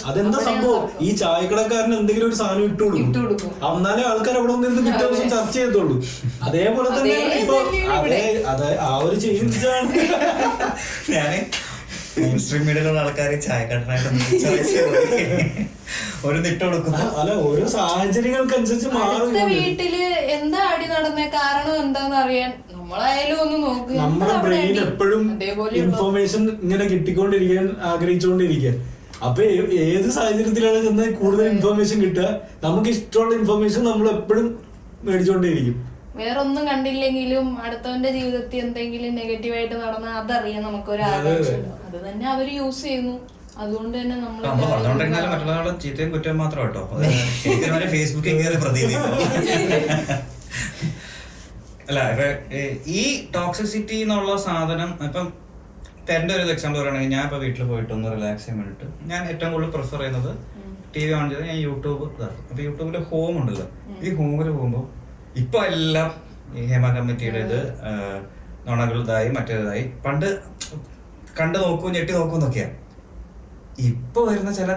അതെന്താ സംഭവം? ഈ ചായക്കടക്കാരന് എന്തെങ്കിലും ഒരു സാധനം ഇട്ടു കൊടുക്കും, എന്നാലേ ആൾക്കാർ അവിടെ വന്നിരുന്ന് പിറ്റേ ദിവസം ചർച്ച ചെയ്തോളൂ. അതേപോലെ തന്നെ ഇപ്പൊ അതെ ആ ഒരു ചിന്തിച്ചാണ് ഞാന് മെയിൻസ്ട്രീം മീഡിയയിലുള്ള ആൾക്കാർ ചായക്കടനായിട്ട് ഒരു നിട്ട് കൊടുക്കും. അല്ല, ഓരോ സാഹചര്യങ്ങൾക്കനുസരിച്ച് മാറും. വീട്ടില് എന്താ അടി നടന്ന കാരണം എന്താന്ന് അറിയാൻ നമ്മളായാലും ഒന്ന് നോക്കുക. നമ്മുടെ ബ്രെയിൻ എപ്പോഴും ഇൻഫോർമേഷൻ ഇങ്ങനെ കിട്ടിക്കൊണ്ടിരിക്കാൻ ആഗ്രഹിച്ചുകൊണ്ടിരിക്കുക. അപ്പൊ ഏത് സാഹചര്യത്തിലാണ് ചെന്ന് കൂടുതൽ ഇൻഫോർമേഷൻ കിട്ടുക, നമുക്ക് ഇഷ്ടമുള്ള ഇൻഫോർമേഷൻ നമ്മൾ എപ്പോഴും മേടിച്ചുകൊണ്ടേയിരിക്കും. വേറൊന്നും കണ്ടില്ലെങ്കിലും അടുത്തവന്റെ ജീവിതത്തിൽ എന്തെങ്കിലും നെഗറ്റീവായിട്ട് നടന്നാൽ അതറിയാൻ നമുക്കൊരു ആകാംക്ഷയുണ്ട്. അത് തന്നെ അവര് യൂസ് ചെയ്യുന്നു. അതുകൊണ്ട് തന്നെ നമ്മൾ പറഞ്ഞോണ്ടിരുന്നാലും മറ്റുള്ള ചീത്തയും കുറ്റവും മാത്രം കേട്ടോ. ഫേസ്ബുക്കിൽ കയറി പ്രതീതി അല്ല. ഇപ്പൊ ഈ ടോക്സിസിറ്റി എന്നുള്ള സാധനം ഇപ്പം എന്റെ ഒരു എക്സാമ്പിൾ പറയുകയാണെങ്കിൽ, ഞാൻ ഇപ്പൊ വീട്ടിൽ പോയിട്ട് ഒന്ന് റിലാക്സ് ചെയ്യാൻ വേണ്ടിട്ട് ഞാൻ ഏറ്റവും കൂടുതൽ പ്രിഫർ ചെയ്യുന്നത് TV ഓൺ ചെയ്ത് ഞാൻ യൂട്യൂബ് ഇതാക്കും. അപ്പൊ യൂട്യൂബില് ഹോം ഉണ്ടല്ലോ, ഈ ഹോമിൽ പോകുമ്പോൾ ഇപ്പൊ എല്ലാം ഈ ഹേമ കമ്മിറ്റിയുടെ ഇത് നുണകളുതായി മറ്റേതായി. പണ്ട് കണ്ടു നോക്കൂ ഞെട്ടി നോക്കൂന്നൊക്കെയാ. ഇപ്പൊ വരുന്ന ചില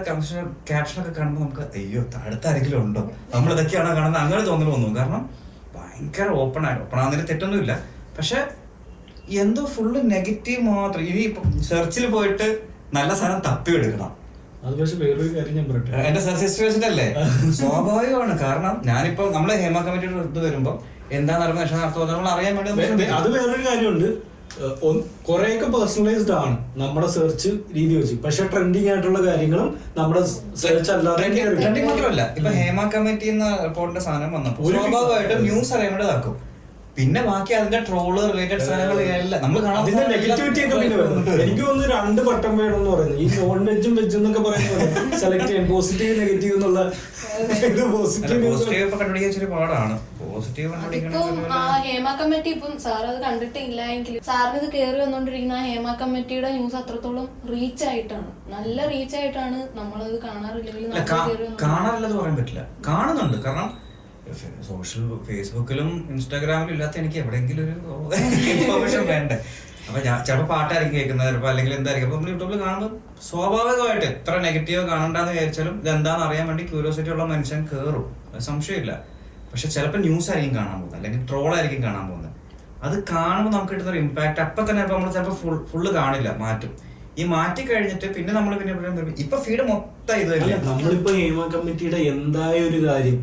ക്യാപ്ഷനൊക്കെ കാണുമ്പോൾ നമുക്ക് അയ്യോ അടുത്ത ആരെങ്കിലും ഉണ്ടോ, നമ്മൾ ഇതൊക്കെയാണോ കാണുന്നത് അങ്ങനെ തോന്നൽ തോന്നും. കാരണം ഭയങ്കര ഓപ്പൺ ആകുന്നതിന് തെറ്റൊന്നുമില്ല, പക്ഷെ എന്തോ ഫുള്ള് നെഗറ്റീവ് മാത്രം. ഇനി ഇപ്പൊ സെർച്ചിൽ പോയിട്ട് നല്ല സാധനം തപ്പി എടുക്കണം. അത് പക്ഷെ വേറൊരു കാര്യം ഞാൻ പറയട്ടെ, എന്റെ സെർച്ച് ഹിസ്റ്ററി വെച്ചിട്ടല്ലേ, സ്വാഭാവികമാണ്. കാരണം ഞാനിപ്പോ നമ്മളെ ഹേമ കമ്മിറ്റിയുടെ ഇത് വരുമ്പോ എന്താ നടക്കുന്ന നമ്മൾ അറിയാൻ വേണ്ടി. അത് വേറൊരു കാര്യമുണ്ട്, കുറെയൊക്കെ പേഴ്സണലൈസ്ഡ് ആണ് നമ്മുടെ സെർച്ച് രീതി വെച്ച്. പക്ഷെ ട്രെൻഡിങ് ആയിട്ടുള്ള കാര്യങ്ങളും നമ്മുടെ സെർച്ച് അല്ലാതെ ട്രെൻഡിങ് മാത്രമല്ല. ഇപ്പൊ ഹേമ കമ്മിറ്റി എന്ന റിപ്പോർട്ടിന്റെ സാധനം വന്നപ്പോൾ സ്വാഭാവികമായിട്ടും ന്യൂസ് അറിയാൻ വേണ്ടി ഇതാക്കും. പിന്നെ ബാക്കി അതിന്റെ ട്രോള് റിലേറ്റഡ് സാധനങ്ങൾ നമ്മൾ കാണാം. അതിന്റെ നെഗറ്റിവിറ്റി ഒക്കെ പിന്നെ വരുന്നുണ്ട്. എനിക്ക് തോന്നുന്നു 2 പട്ടം വേണം എന്ന് പറയുന്നത്. ഈ നോൺ വെജും വെജും എന്നൊക്കെ പറയുന്നത് സെലക്ട് ചെയ്യാൻ പോസിറ്റീവ് നെഗറ്റീവ് എന്നുള്ള പോസിറ്റീവ് കണ്ടുപിടിക്കാൻ ഇച്ചിരി പാടാണ്. പോസിറ്റീവ് ഹേമ കമ്മിറ്റി ഇപ്പം സാർ അത് കണ്ടിട്ടില്ല എങ്കിൽ സാറിന് ഇത് കയറി വന്നോണ്ടിരിക്കുന്ന ആ ഹേമ കമ്മിറ്റിയുടെ ന്യൂസ് അത്രത്തോളം റീച്ച് ആയിട്ടാണ്, നല്ല റീച്ച് ആയിട്ടാണ് നമ്മളത് കാണാറില്ലെങ്കിൽ. കാണാറില്ലെന്ന് പറയാൻ പറ്റില്ല, കാണുന്നുണ്ട്. കാരണം സോഷ്യൽ ഫേസ്ബുക്കിലും ഇൻസ്റ്റാഗ്രാമിലും ഇല്ലാത്ത എനിക്ക് എവിടെയെങ്കിലും ഒരു ഇൻഫോർമേഷൻ വേണ്ടേ. അപ്പൊ ഞാൻ ചിലപ്പോൾ പാട്ടായിരിക്കും കേൾക്കുന്നത്, ചിലപ്പോൾ അല്ലെങ്കിൽ എന്തായിരിക്കും. അപ്പൊ നമ്മൾ യൂട്യൂബിൽ കാണുമ്പോൾ സ്വാഭാവികമായിട്ട് എത്ര നെഗറ്റീവ് കാണണ്ടെന്ന് വിചാരിച്ചാലും ഇതെന്താണെന്ന് അറിയാൻ വേണ്ടി ക്യൂരിയോസിറ്റി ഉള്ള മനുഷ്യൻ കയറും, സംശയമില്ല. പക്ഷെ ചിലപ്പോൾ ന്യൂസ് ആയിരിക്കും കാണാൻ പോകുന്നത്, അല്ലെങ്കിൽ ട്രോളായിരിക്കും കാണാൻ പോകുന്നത്. അത് കാണുമ്പോൾ നമുക്ക് കിട്ടുന്ന ഒരു ഇമ്പാക്ട് അപ്പൊ തന്നെ നമ്മൾ ചിലപ്പോൾ ഫുള്ള് കാണില്ല, മാറ്റും. ഈ മാറ്റി കഴിഞ്ഞിട്ട് പിന്നെ നമ്മൾ പിന്നെ ഇപ്പൊ ഫീഡ് മൊത്തം ഇത് തന്നെ. നമ്മളിപ്പോ ഹേമ കമ്മിറ്റിയുടെ എന്തായ ഒരു കാര്യം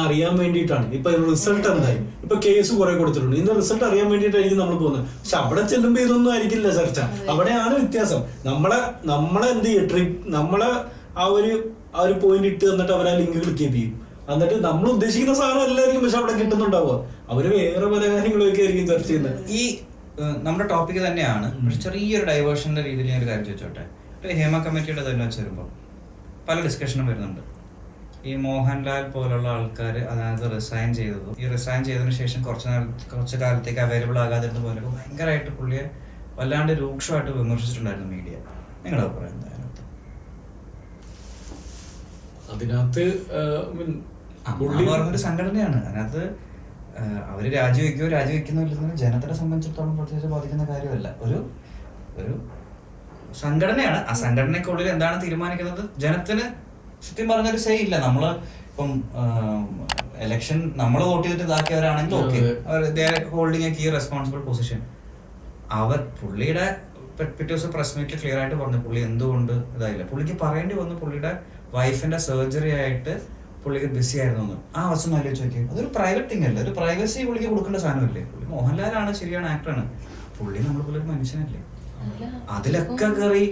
അറിയാൻ വേണ്ടിയിട്ടാണ്. ഇപ്പൊ റിസൾട്ട് എന്തായി, ഇപ്പൊ കേസ് കുറെ കൊടുത്തിട്ടുണ്ട്, ഇന്ന് റിസൾട്ട് അറിയാൻ വേണ്ടിയിട്ടായിരിക്കും നമ്മൾ പോകുന്നത്. പക്ഷെ അവിടെ ചെല്ലുമ്പോ ഇതൊന്നും ആയിരിക്കില്ല ചർച്ച. അവിടെയാണ് വ്യത്യാസം. നമ്മളെ എന്ത് ചെയ്യും, നമ്മളെ ആ ഒരു പോയിന്റ് ഇട്ട് തന്നിട്ട് അവരാ ലിങ്ക് ക്ലിക്ക് ചെയ്യും. എന്നിട്ട് നമ്മൾ ഉദ്ദേശിക്കുന്ന സാധനം എല്ലായിരിക്കും പക്ഷെ അവിടെ കിട്ടുന്നുണ്ടാവുക. അവര് വേറെ പല കാര്യങ്ങളൊക്കെ ആയിരിക്കും ചർച്ച ചെയ്യുന്നത്. ഈ നമ്മുടെ ടോപ്പിക് തന്നെയാണ്, പക്ഷെ ചെറിയൊരു ഡൈവേർഷന്റെ രീതിയിൽ ഞാൻ ഒരു കാര്യം ചോദിച്ചോട്ടെ. ഹേമ കമ്മിറ്റിയുടെ തന്നെ വെച്ച് വരുമ്പോൾ പല ഡിസ്കഷനും വരുന്നുണ്ട്. ഈ മോഹൻലാൽ പോലുള്ള ആൾക്കാർ അതിനകത്ത് റിസൈൻ ചെയ്തതും, ഈ റിസൈൻ ചെയ്തതിനു ശേഷം കുറച്ച് കാലത്തേക്ക് അവൈലബിൾ ആകാതിരുന്ന പോലെ ഭയങ്കരമായിട്ട് പുള്ളിയെ വല്ലാണ്ട് രൂക്ഷമായിട്ട് വിമർശിച്ചിട്ടുണ്ടായിരുന്നു മീഡിയ. നിങ്ങളുടെ അഭിപ്രായം എന്താ അതിനകത്ത്? പറഞ്ഞൊരു സംഘടനയാണ്. അതിനകത്ത് അവര് രാജിവെക്കുന്നില്ലെന്ന് ജനത്തെ സംബന്ധിച്ചിടത്തോളം പ്രത്യേകിച്ച് ബാധിക്കുന്ന കാര്യമല്ല. ഒരു സംഘടനയാണ്. ആ സംഘടനയ്ക്കുള്ളിൽ എന്താണ് തീരുമാനിക്കുന്നത് ജനത്തിന് സത്യം പറഞ്ഞൊരു സേ ഇല്ല. നമ്മള് ഇപ്പം എലക്ഷൻ നമ്മൾ വോട്ട് ചെയ്തിട്ട് ഇതാക്കിയവരാണെങ്കിൽ ഓക്കെ, അവർ holding a key responsible position. പുള്ളിയുടെ പിറ്റേ ദിവസം പ്രസ് മീറ്റിൽ ക്ലിയർ ആയിട്ട് പറഞ്ഞു പുള്ളി എന്തുകൊണ്ട് ഇതായില്ല. പുള്ളിക്ക് പറയേണ്ടി വന്നു പുള്ളിയുടെ വൈഫിന്റെ സർജറി ആയിട്ട് പുള്ളിക്ക് ബിസി ആയിരുന്നു എന്ന്. ആ അവസ്ഥ ആലോചിച്ച് നോക്കിയത് അതൊരു പ്രൈവറ്റ് തിങ് അല്ലേ, ഒരു പ്രൈവസി പുള്ളിക്ക് കൊടുക്കേണ്ട സാധനമല്ലേ. പുള്ളി മോഹൻലാലാണ്, ശരിയാണ്, ആക്ടറാണ്. പുള്ളി നമ്മളെ പോലെ ഒരു മനുഷ്യനല്ലേ. അതിലൊക്കെ കയറി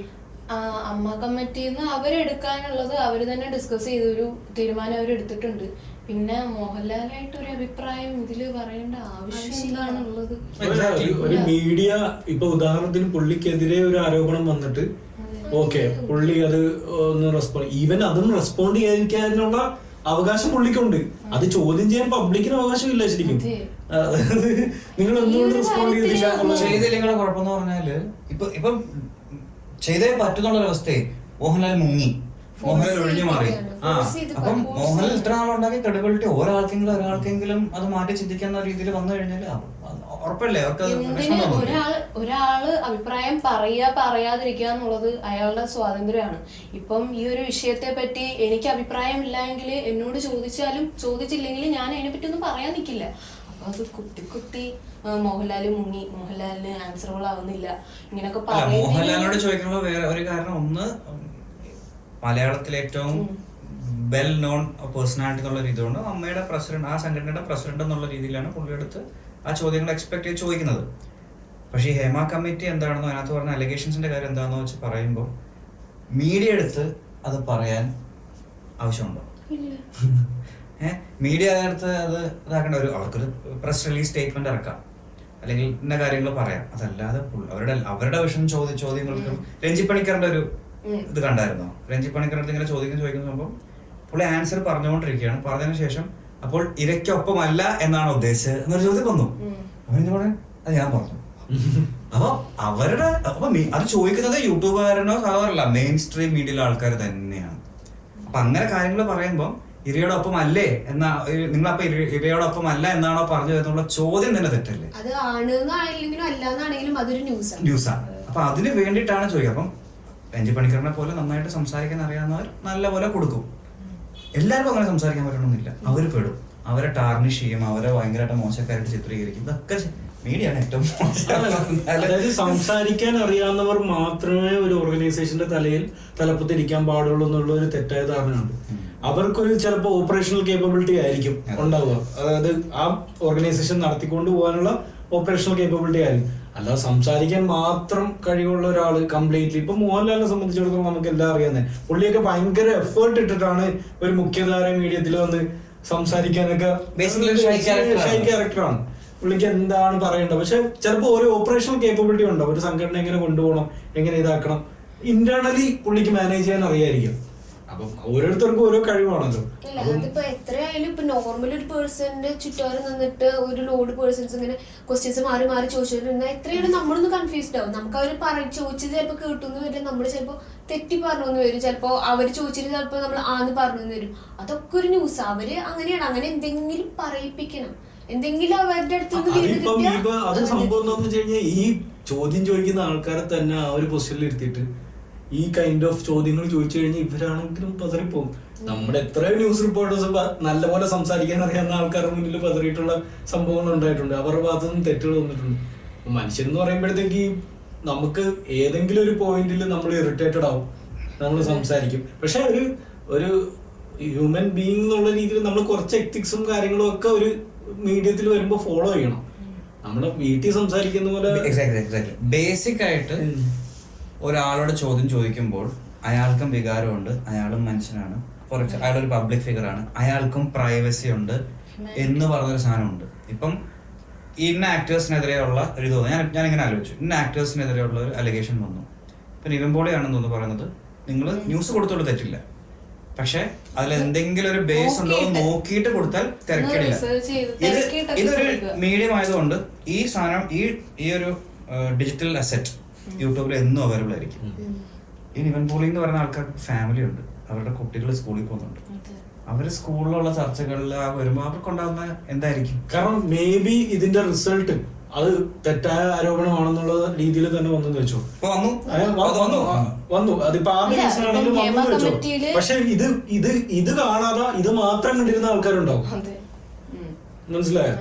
അമ്മ കമ്മിറ്റിന്ന് അവരെടുക്കാനുള്ളത് അവര് തന്നെ ഡിസ്കസ് ചെയ്തൊരു തീരുമാനം അവരെടുത്തിട്ടുണ്ട്. പിന്നെ മോഹൻലാലായിട്ട് ഒരു അഭിപ്രായം ഇതില് പറയേണ്ട ആവശ്യം എന്താണുള്ളത്? ഒരു മീഡിയ ഇപ്പൊ ഉദാഹരണത്തിന് പുള്ളിക്കെതിരെ ഒരു ആരോപണം വന്നിട്ട് ഓക്കെ പുള്ളി അത് ഒന്ന് റെസ്പോണ്ട്, ഈവൻ അതും റെസ്പോണ്ട് ചെയ്യാതിരിക്കാനുള്ള അവകാശം പുള്ളിക്കുണ്ട്. അത് ചോദ്യം ചെയ്യാൻ പബ്ലിക്കിന് അവകാശമില്ല ശരിക്കും. അതായത് നിങ്ങൾ എന്തുകൊണ്ട് റെസ്പോണ്ട് ചെയ്തില്ല? ചെയ്തില്ലെങ്കിലും കുഴപ്പമെന്ന് പറഞ്ഞാല് ഇപ്പം ചെയ്തേ പറ്റുന്നുള്ള അവസ്ഥയെ മോഹൻലാൽ മുങ്ങി, മോഹൻലാൽ ഒഴിഞ്ഞു മാറി. അപ്പം മോഹൻലാൽ ഇത്ര നാളുണ്ടാക്കിയ ക്രെഡിബിലിറ്റി ഒരാൾക്കെങ്കിലും അത് മാറ്റി ചിന്തിക്കുന്ന രീതിയിൽ വന്നു കഴിഞ്ഞാൽ ഉറപ്പല്ലേ അവർക്ക്. ഒരാള് അഭിപ്രായം പറയാതിരിക്കുക എന്നുള്ളത് അയാളുടെ സ്വാതന്ത്ര്യമാണ്. ഇപ്പം ഈ ഒരു വിഷയത്തെ പറ്റി എനിക്ക് അഭിപ്രായം ഇല്ലെങ്കിൽ എന്നോട് ചോദിച്ചാലും ചോദിച്ചില്ലെങ്കിൽ ഞാൻ അതിനെപ്പറ്റി ഒന്നും പറയാൻ നിൽക്കില്ല. അപ്പൊ അത് കുത്തി മോഹൻലാല് മുങ്ങി, മോഹൻലാലിന് ആൻസറബിൾ ആവുന്നില്ല ഇങ്ങനൊക്കെ മോഹൻലാലിനോട് ചോദിക്കുമ്പോൾ വേറെ ഒരു കാരണം, ഒന്ന് മലയാളത്തിലെ ഏറ്റവും വെൽ നോൺ പേഴ്സണാലിറ്റി എന്നുള്ള രീതിയുണ്ട്. അമ്മയുടെ പ്രസിഡന്റ്, ആ സംഘടനയുടെ പ്രസിഡന്റ് എന്നുള്ള രീതിയിലാണ് പുള്ളിയെടുത്ത് ആ ചോദ്യങ്ങൾ എക്സ്പെക്ട് ചെയ്ത് ചോദിക്കുന്നത്. പക്ഷേ ഈ ഹേമ കമ്മിറ്റി എന്താണെന്നോ അതിനകത്ത് പറഞ്ഞ അലിഗേഷൻസിന്റെ കാര്യം എന്താണെന്ന് വെച്ച് പറയുമ്പോൾ മീഡിയ എടുത്ത് അത് പറയാൻ ആവശ്യമുണ്ടോ? മീഡിയ അതിനടുത്ത് അത് ഇതാക്കേണ്ട അവർക്കൊരു പ്രസ് റിലീസ് സ്റ്റേറ്റ്മെന്റ് ഇറക്കാം, അല്ലെങ്കിൽ ഇന്ന കാര്യങ്ങൾ പറയാം. അതല്ലാതെ അവരുടെ വിഷം ചോദ്യങ്ങൾക്ക് രഞ്ജി പണിക്കറിന്റെ ഒരു ഇത് കണ്ടായിരുന്നോ? രഞ്ജി പണിക്കറിന്റെ ഇങ്ങനെ ചോദിക്കുന്ന പുള്ളി ആൻസർ പറഞ്ഞുകൊണ്ടിരിക്കുകയാണ്. പറഞ്ഞതിന് ശേഷം അപ്പോൾ ഇരയ്ക്കൊപ്പമല്ല എന്നാണ് ഉദ്ദേശിച്ചത് എന്നൊരു ചോദ്യം വന്നു. അത് ഞാൻ പറഞ്ഞു. അപ്പൊ അത് ചോദിക്കുന്നത് യൂട്യൂബുകാരനോ സാധാരണ മെയിൻ സ്ട്രീം മീഡിയയിലെ ആൾക്കാർ തന്നെയാണ്. അപ്പൊ അങ്ങനെ കാര്യങ്ങൾ പറയുമ്പോൾ ഇരയോടൊപ്പം അല്ലേ എന്നാ നിങ്ങളപ്പോ ഇരയോടൊപ്പം അല്ല എന്നാണോ പറഞ്ഞത് എന്നുള്ള ചോദ്യം തന്നെ തെറ്റല്ലേ? അത് ആണെന്നാണെങ്കിലും അല്ലാന്നാണെങ്കിലും അതൊരു ന്യൂസാണ്. അപ്പൊ അതിന് വേണ്ടിയിട്ടാണ് ചോദിക്കുക. അപ്പം രഞ്ജി പണിക്കറിനെ പോലെ നന്നായിട്ട് സംസാരിക്കാൻ അറിയാവുന്നവർ നല്ല പോലെ കൊടുക്കും. എല്ലാവർക്കും അങ്ങനെ സംസാരിക്കാൻ പറ്റണമെന്നില്ല. അവർ പെടും, അവരെ ടാർണിഷ് ചെയ്യും, അവരെ ഭയങ്കരമായിട്ട് മോശക്കാരായിട്ട് ചിത്രീകരിക്കും. ഇതൊക്കെ മീഡിയയാണ് ഏറ്റവും അതായത് സംസാരിക്കാൻ അറിയാവുന്നവർ മാത്രമേ ഒരു ഓർഗനൈസേഷന്റെ തലപ്പത്തിരിക്കാൻ പാടുള്ളൂ എന്നുള്ള ഒരു തെറ്റായ ധാരണയുണ്ട്. അവർക്കൊരു ചിലപ്പോൾ ഓപ്പറേഷണൽ കേപ്പബിലിറ്റി ആയിരിക്കും ഉണ്ടാവുക. അതായത് ആ ഓർഗനൈസേഷൻ നടത്തിക്കൊണ്ട് പോകാനുള്ള ഓപ്പറേഷണൽ കേപ്പബിലിറ്റി ആയിരിക്കും. അല്ലാതെ സംസാരിക്കാൻ മാത്രം കഴിവുള്ള ഒരാള് കംപ്ലീറ്റ്ലി, ഇപ്പൊ മോഹൻലാലിനെ സംബന്ധിച്ചിടത്തോളം നമുക്ക് എല്ലാം അറിയാവുന്നേ, പുള്ളിയൊക്കെ ഭയങ്കര എഫേർട്ട് ഇട്ടിട്ടാണ് ഒരു മുഖ്യധാര മീഡിയത്തിൽ വന്ന് സംസാരിക്കാനൊക്കെ. ഷൈ ക്യാരക്ടറാണ് പുള്ളിക്ക്, എന്താണ് പറയേണ്ടത്. പക്ഷെ ചിലപ്പോൾ ഓരോ ഓപ്പറേഷണൽ കേപ്പബിലിറ്റി ഉണ്ടാവും. ഒരു സംഘടന എങ്ങനെ കൊണ്ടുപോകണം, എങ്ങനെ ഇതാക്കണം, ഇന്റേണലി പുള്ളിക്ക് മാനേജ് ചെയ്യാൻ അറിയായിരിക്കും. അപ്പം ഓരോരുത്തർക്കും ഓരോ കഴിവാണല്ലോ. അതിപ്പോ എത്രയായാലും ഇപ്പൊ നോർമൽ ഒരു പേഴ്സന്റെ ചുറ്റുപാട് നിന്നിട്ട് ഒരു ലോഡ് പേഴ്സൺസ് ഇങ്ങനെ ക്വസ്റ്റ്യൻസ് മാറി ചോദിച്ചിരുന്നാൽ എത്രയായാലും നമ്മളൊന്ന് കൺഫ്യൂസ്ഡ് ആവും. നമുക്ക് അവർ ചോദിച്ചത് ചിലപ്പോൾ കേട്ടുന്ന് വരും, നമ്മൾ ചിലപ്പോൾ തെറ്റി പറഞ്ഞു വരും, ചിലപ്പോൾ അവർ ചോദിച്ചിട്ട് ചിലപ്പോൾ നമ്മൾ ആന്ന് പറഞ്ഞു വരും. അതൊക്കെ ഒരു ന്യൂസ്. അവര് അങ്ങനെയാണ്, അങ്ങനെ എന്തെങ്കിലും പറയിപ്പിക്കണം, എന്തെങ്കിലും അവരുടെ അടുത്ത് അത് സംഭവം എന്താണെന്ന് വെച്ച് കഴിഞ്ഞാൽ ഈ ചോദ്യം ചോദിക്കുന്ന ആൾക്കാരെ തന്നെ ആ ഒരു പൊസിഷനിൽ ഇരുത്തിയിട്ട് ഈ കൈൻഡ് ഓഫ് ചോദ്യങ്ങൾ ചോദിച്ചു കഴിഞ്ഞാൽ ഇവരാണെങ്കിലും പതറിപ്പോകും. നമ്മുടെ എത്രയോ ന്യൂസ് റിപ്പോർട്ടേഴ്സ് നല്ലപോലെ സംസാരിക്കാൻ അറിയാവുന്ന ആൾക്കാരുടെ മുന്നിൽ പതറിയിട്ടുള്ള സംഭവങ്ങൾ ഉണ്ടായിട്ടുണ്ട്. അവരുടെ ഭാഗത്തു നിന്നും തെറ്റുകൾ വന്നിട്ടുണ്ട്. മനുഷ്യൻ എന്ന് പറയുമ്പോഴത്തേക്ക് നമുക്ക് ഏതെങ്കിലും ഒരു പോയിന്റിൽ നമ്മൾ ഇറിറ്റേറ്റഡ് ആവും, നമ്മൾ സംസാരിക്കും. പക്ഷെ ഒരു ഹ്യൂമൻ ബീയിങ് എന്നുള്ള രീതിയിൽ നമ്മൾ കുറച്ച് എത്തിക്സും കാര്യങ്ങളും ഒക്കെ ഒരു മീഡിയത്തിൽ വരുമ്പോൾ ഫോളോ ചെയ്യണം. നമ്മളെ വീട്ടിൽ സംസാരിക്കുന്ന പോലെ ബേസിക് ആയിട്ട് ഒരാളോട് ചോദ്യം ചോദിക്കുമ്പോൾ അയാൾക്കും വികാരമുണ്ട്, അയാളും മനുഷ്യനാണ്, കുറച്ച് അയാളൊരു പബ്ലിക് ഫിഗർ ആണ്, അയാൾക്കും പ്രൈവസി ഉണ്ട് എന്ന് പറഞ്ഞൊരു സാധനമുണ്ട്. ഇപ്പം ഇന്ന ആക്ടേഴ്സിനെതിരെയുള്ള ഒരു തോന്നുന്നു, ഞാൻ ഇങ്ങനെ ആലോചിച്ചു, ഇന്ന ആക്ടേഴ്സിനെതിരെയുള്ള ഒരു അലിഗേഷൻ വന്നു. ഇപ്പൊ നിവിൻ പോളിയാണെന്ന് തോന്നുന്നു പറയുന്നത്, നിങ്ങൾ ന്യൂസ് കൊടുത്തോണ്ട് തെറ്റില്ല, പക്ഷെ അതിൽ എന്തെങ്കിലും ഒരു ബേസ് ഉണ്ടോ നോക്കിയിട്ട് കൊടുത്താൽ തിരക്കേടില്ല. ഇതൊരു മീഡിയം ആയതുകൊണ്ട് ഈ സാധനം ഈ ഒരു ഡിജിറ്റൽ അസെറ്റ് യൂട്യൂബിൽ എന്നും അവൈലബിൾ ആയിരിക്കും. ഈ നിവിൻ പോളി എന്ന് പറയുന്ന ആൾക്കാർക്ക് ഫാമിലി ഉണ്ട്, അവരുടെ കുട്ടികൾ സ്കൂളിൽ പോകുന്നുണ്ട്. അവര് സ്കൂളിലുള്ള ചർച്ചകളിൽ വരുമ്പോ അവർക്കുണ്ടാകുന്ന എന്തായിരിക്കും? കാരണം മേ ബി ഇതിന്റെ റിസൾട്ട് അത് തെറ്റായ ആരോപണമാണെന്നുള്ള രീതിയിൽ തന്നെ വന്നെന്ന് വെച്ചോ, വന്നു. അതിപ്പോ ആ ബേസിലാണെങ്കിലും വന്നെന്ന് വെച്ചോ. പക്ഷെ ഇത് കാണാതെ ഇത് മാത്രം കണ്ടിരുന്ന ആൾക്കാരുണ്ടാവും. മനസ്സിലായോ?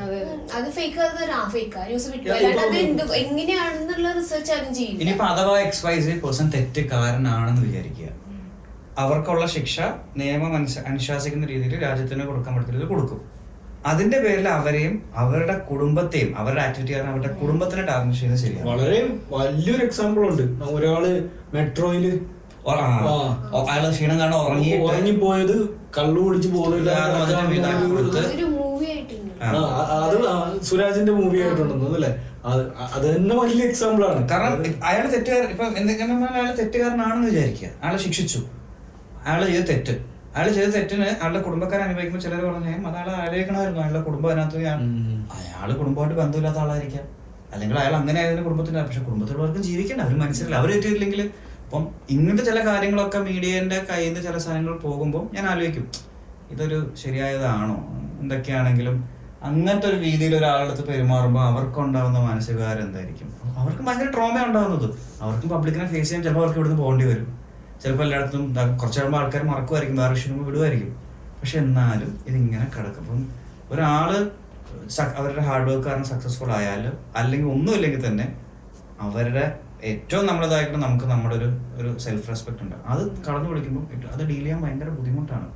അത് ഫേക്ക് ന്യൂസ് എങ്ങനെയാണെന്നുള്ള റിസർച്ച് ആരും ചെയ്യും. ഇനിയിപ്പോ അഥവാ XYZ പേഴ്സൺ തെറ്റുകാരനാണെന്ന് വിചാരിക്കുക, അവർക്കുള്ള ശിക്ഷ നിയമം അനുശാസിക്കുന്ന രീതിയിൽ രാജ്യത്തിന് കൊടുക്കാൻ പറ്റുന്നത് കൊടുക്കും. അതിന്റെ പേരിൽ അവരെയും അവരുടെ കുടുംബത്തെയും അവരുടെ ആക്ടിവിറ്റി കാരണം അവരുടെ കുടുംബത്തിനെ ടാർഗറ്റ് ചെയ്യുന്നത് ശരിയാണ്. വളരെ വലിയൊരു എക്സാമ്പിൾ ഉണ്ട്. ഒരാള് മെട്രോയില് അയാള് ക്ഷീണം കാണാൻ ഉറങ്ങിപ്പോയത്, കള്ളു കുടിച്ച് പോകുന്നില്ല, അത് സുരാജിന്റെ മൂവി ആയിട്ടുണ്ടെന്ന് അല്ലേ? അത് തന്നെ വലിയ എക്സാമ്പിൾ ആണ്. കാരണം അയാൾ തെറ്റുകാരൻ, ഇപ്പൊ എന്തെങ്കിലും അയാൾ തെറ്റുകാരനാണെന്ന് വിചാരിക്കുക, അയാളെ ശിക്ഷിച്ചു, അയാൾ ചെയ്ത തെറ്റ്, അയാൾ ചെയ്ത തെറ്റിന് അയാളുടെ കുടുംബക്കാരെ അനുഭവിക്കുമ്പോൾ ചിലർ പറഞ്ഞേ അയാൾ ആലോചിക്കണമായിരുന്നു, അയാളുടെ കുടുംബം അതിനകത്ത് അയാള് കുടുംബമായിട്ട് ബന്ധമില്ലാത്ത ആളായിരിക്കാം, അല്ലെങ്കിൽ അയാൾ അങ്ങനെ ആയതിന് കുടുംബത്തിന്. പക്ഷെ കുടുംബത്തിലുള്ളവർക്കും ജീവിക്കണ്ട, അവർ മനസ്സിലായില്ല, അവർ തെറ്റില്ലെങ്കിൽ. അപ്പം ഇങ്ങനത്തെ ചില കാര്യങ്ങളൊക്കെ മീഡിയന്റെ കയ്യിൽ നിന്ന് ചില സാധനങ്ങൾ പോകുമ്പോൾ ഞാൻ ആലോചിക്കും ഇതൊരു ശരിയായതാണോ. എന്തൊക്കെയാണെങ്കിലും അങ്ങനത്തെ ഒരു രീതിയിൽ ഒരാളുടെ അടുത്ത് പെരുമാറുമ്പോൾ അവർക്കുണ്ടാവുന്ന മാനസികകാരം എന്തായിരിക്കും? അവർക്ക് ഭയങ്കര ട്രോമ ഉണ്ടാവുന്നത്. അവർക്കും പബ്ലിക്കിനെ ഫേസ് ചെയ്യാൻ ചിലപ്പോൾ അവർക്ക് ഇവിടുന്ന് പോകേണ്ടി വരും. ചിലപ്പോൾ എല്ലായിടത്തും കുറച്ച് കഴിയുമ്പോൾ ആൾക്കാർ മറക്കുമായിരിക്കും, വേറെ ഇഷ്ടം വിടുമായിരിക്കും. പക്ഷെ എന്നാലും ഇതിങ്ങനെ കിടക്കും. അപ്പം ഒരാള് അവരുടെ ഹാർഡ് വർക്ക് കാരണം സക്സസ്ഫുൾ ആയാലും അല്ലെങ്കിൽ ഒന്നുമില്ലെങ്കിൽ തന്നെ അവരുടെ ഏറ്റവും നമ്മളതായിട്ട് നമുക്ക് നമ്മുടെ ഒരു സെൽഫ് റെസ്പെക്ട് ഉണ്ട്. അത് കടന്നു പിടിക്കുമ്പോൾ അത് ഡീൽ ചെയ്യാൻ ഭയങ്കര ബുദ്ധിമുട്ടാണ്.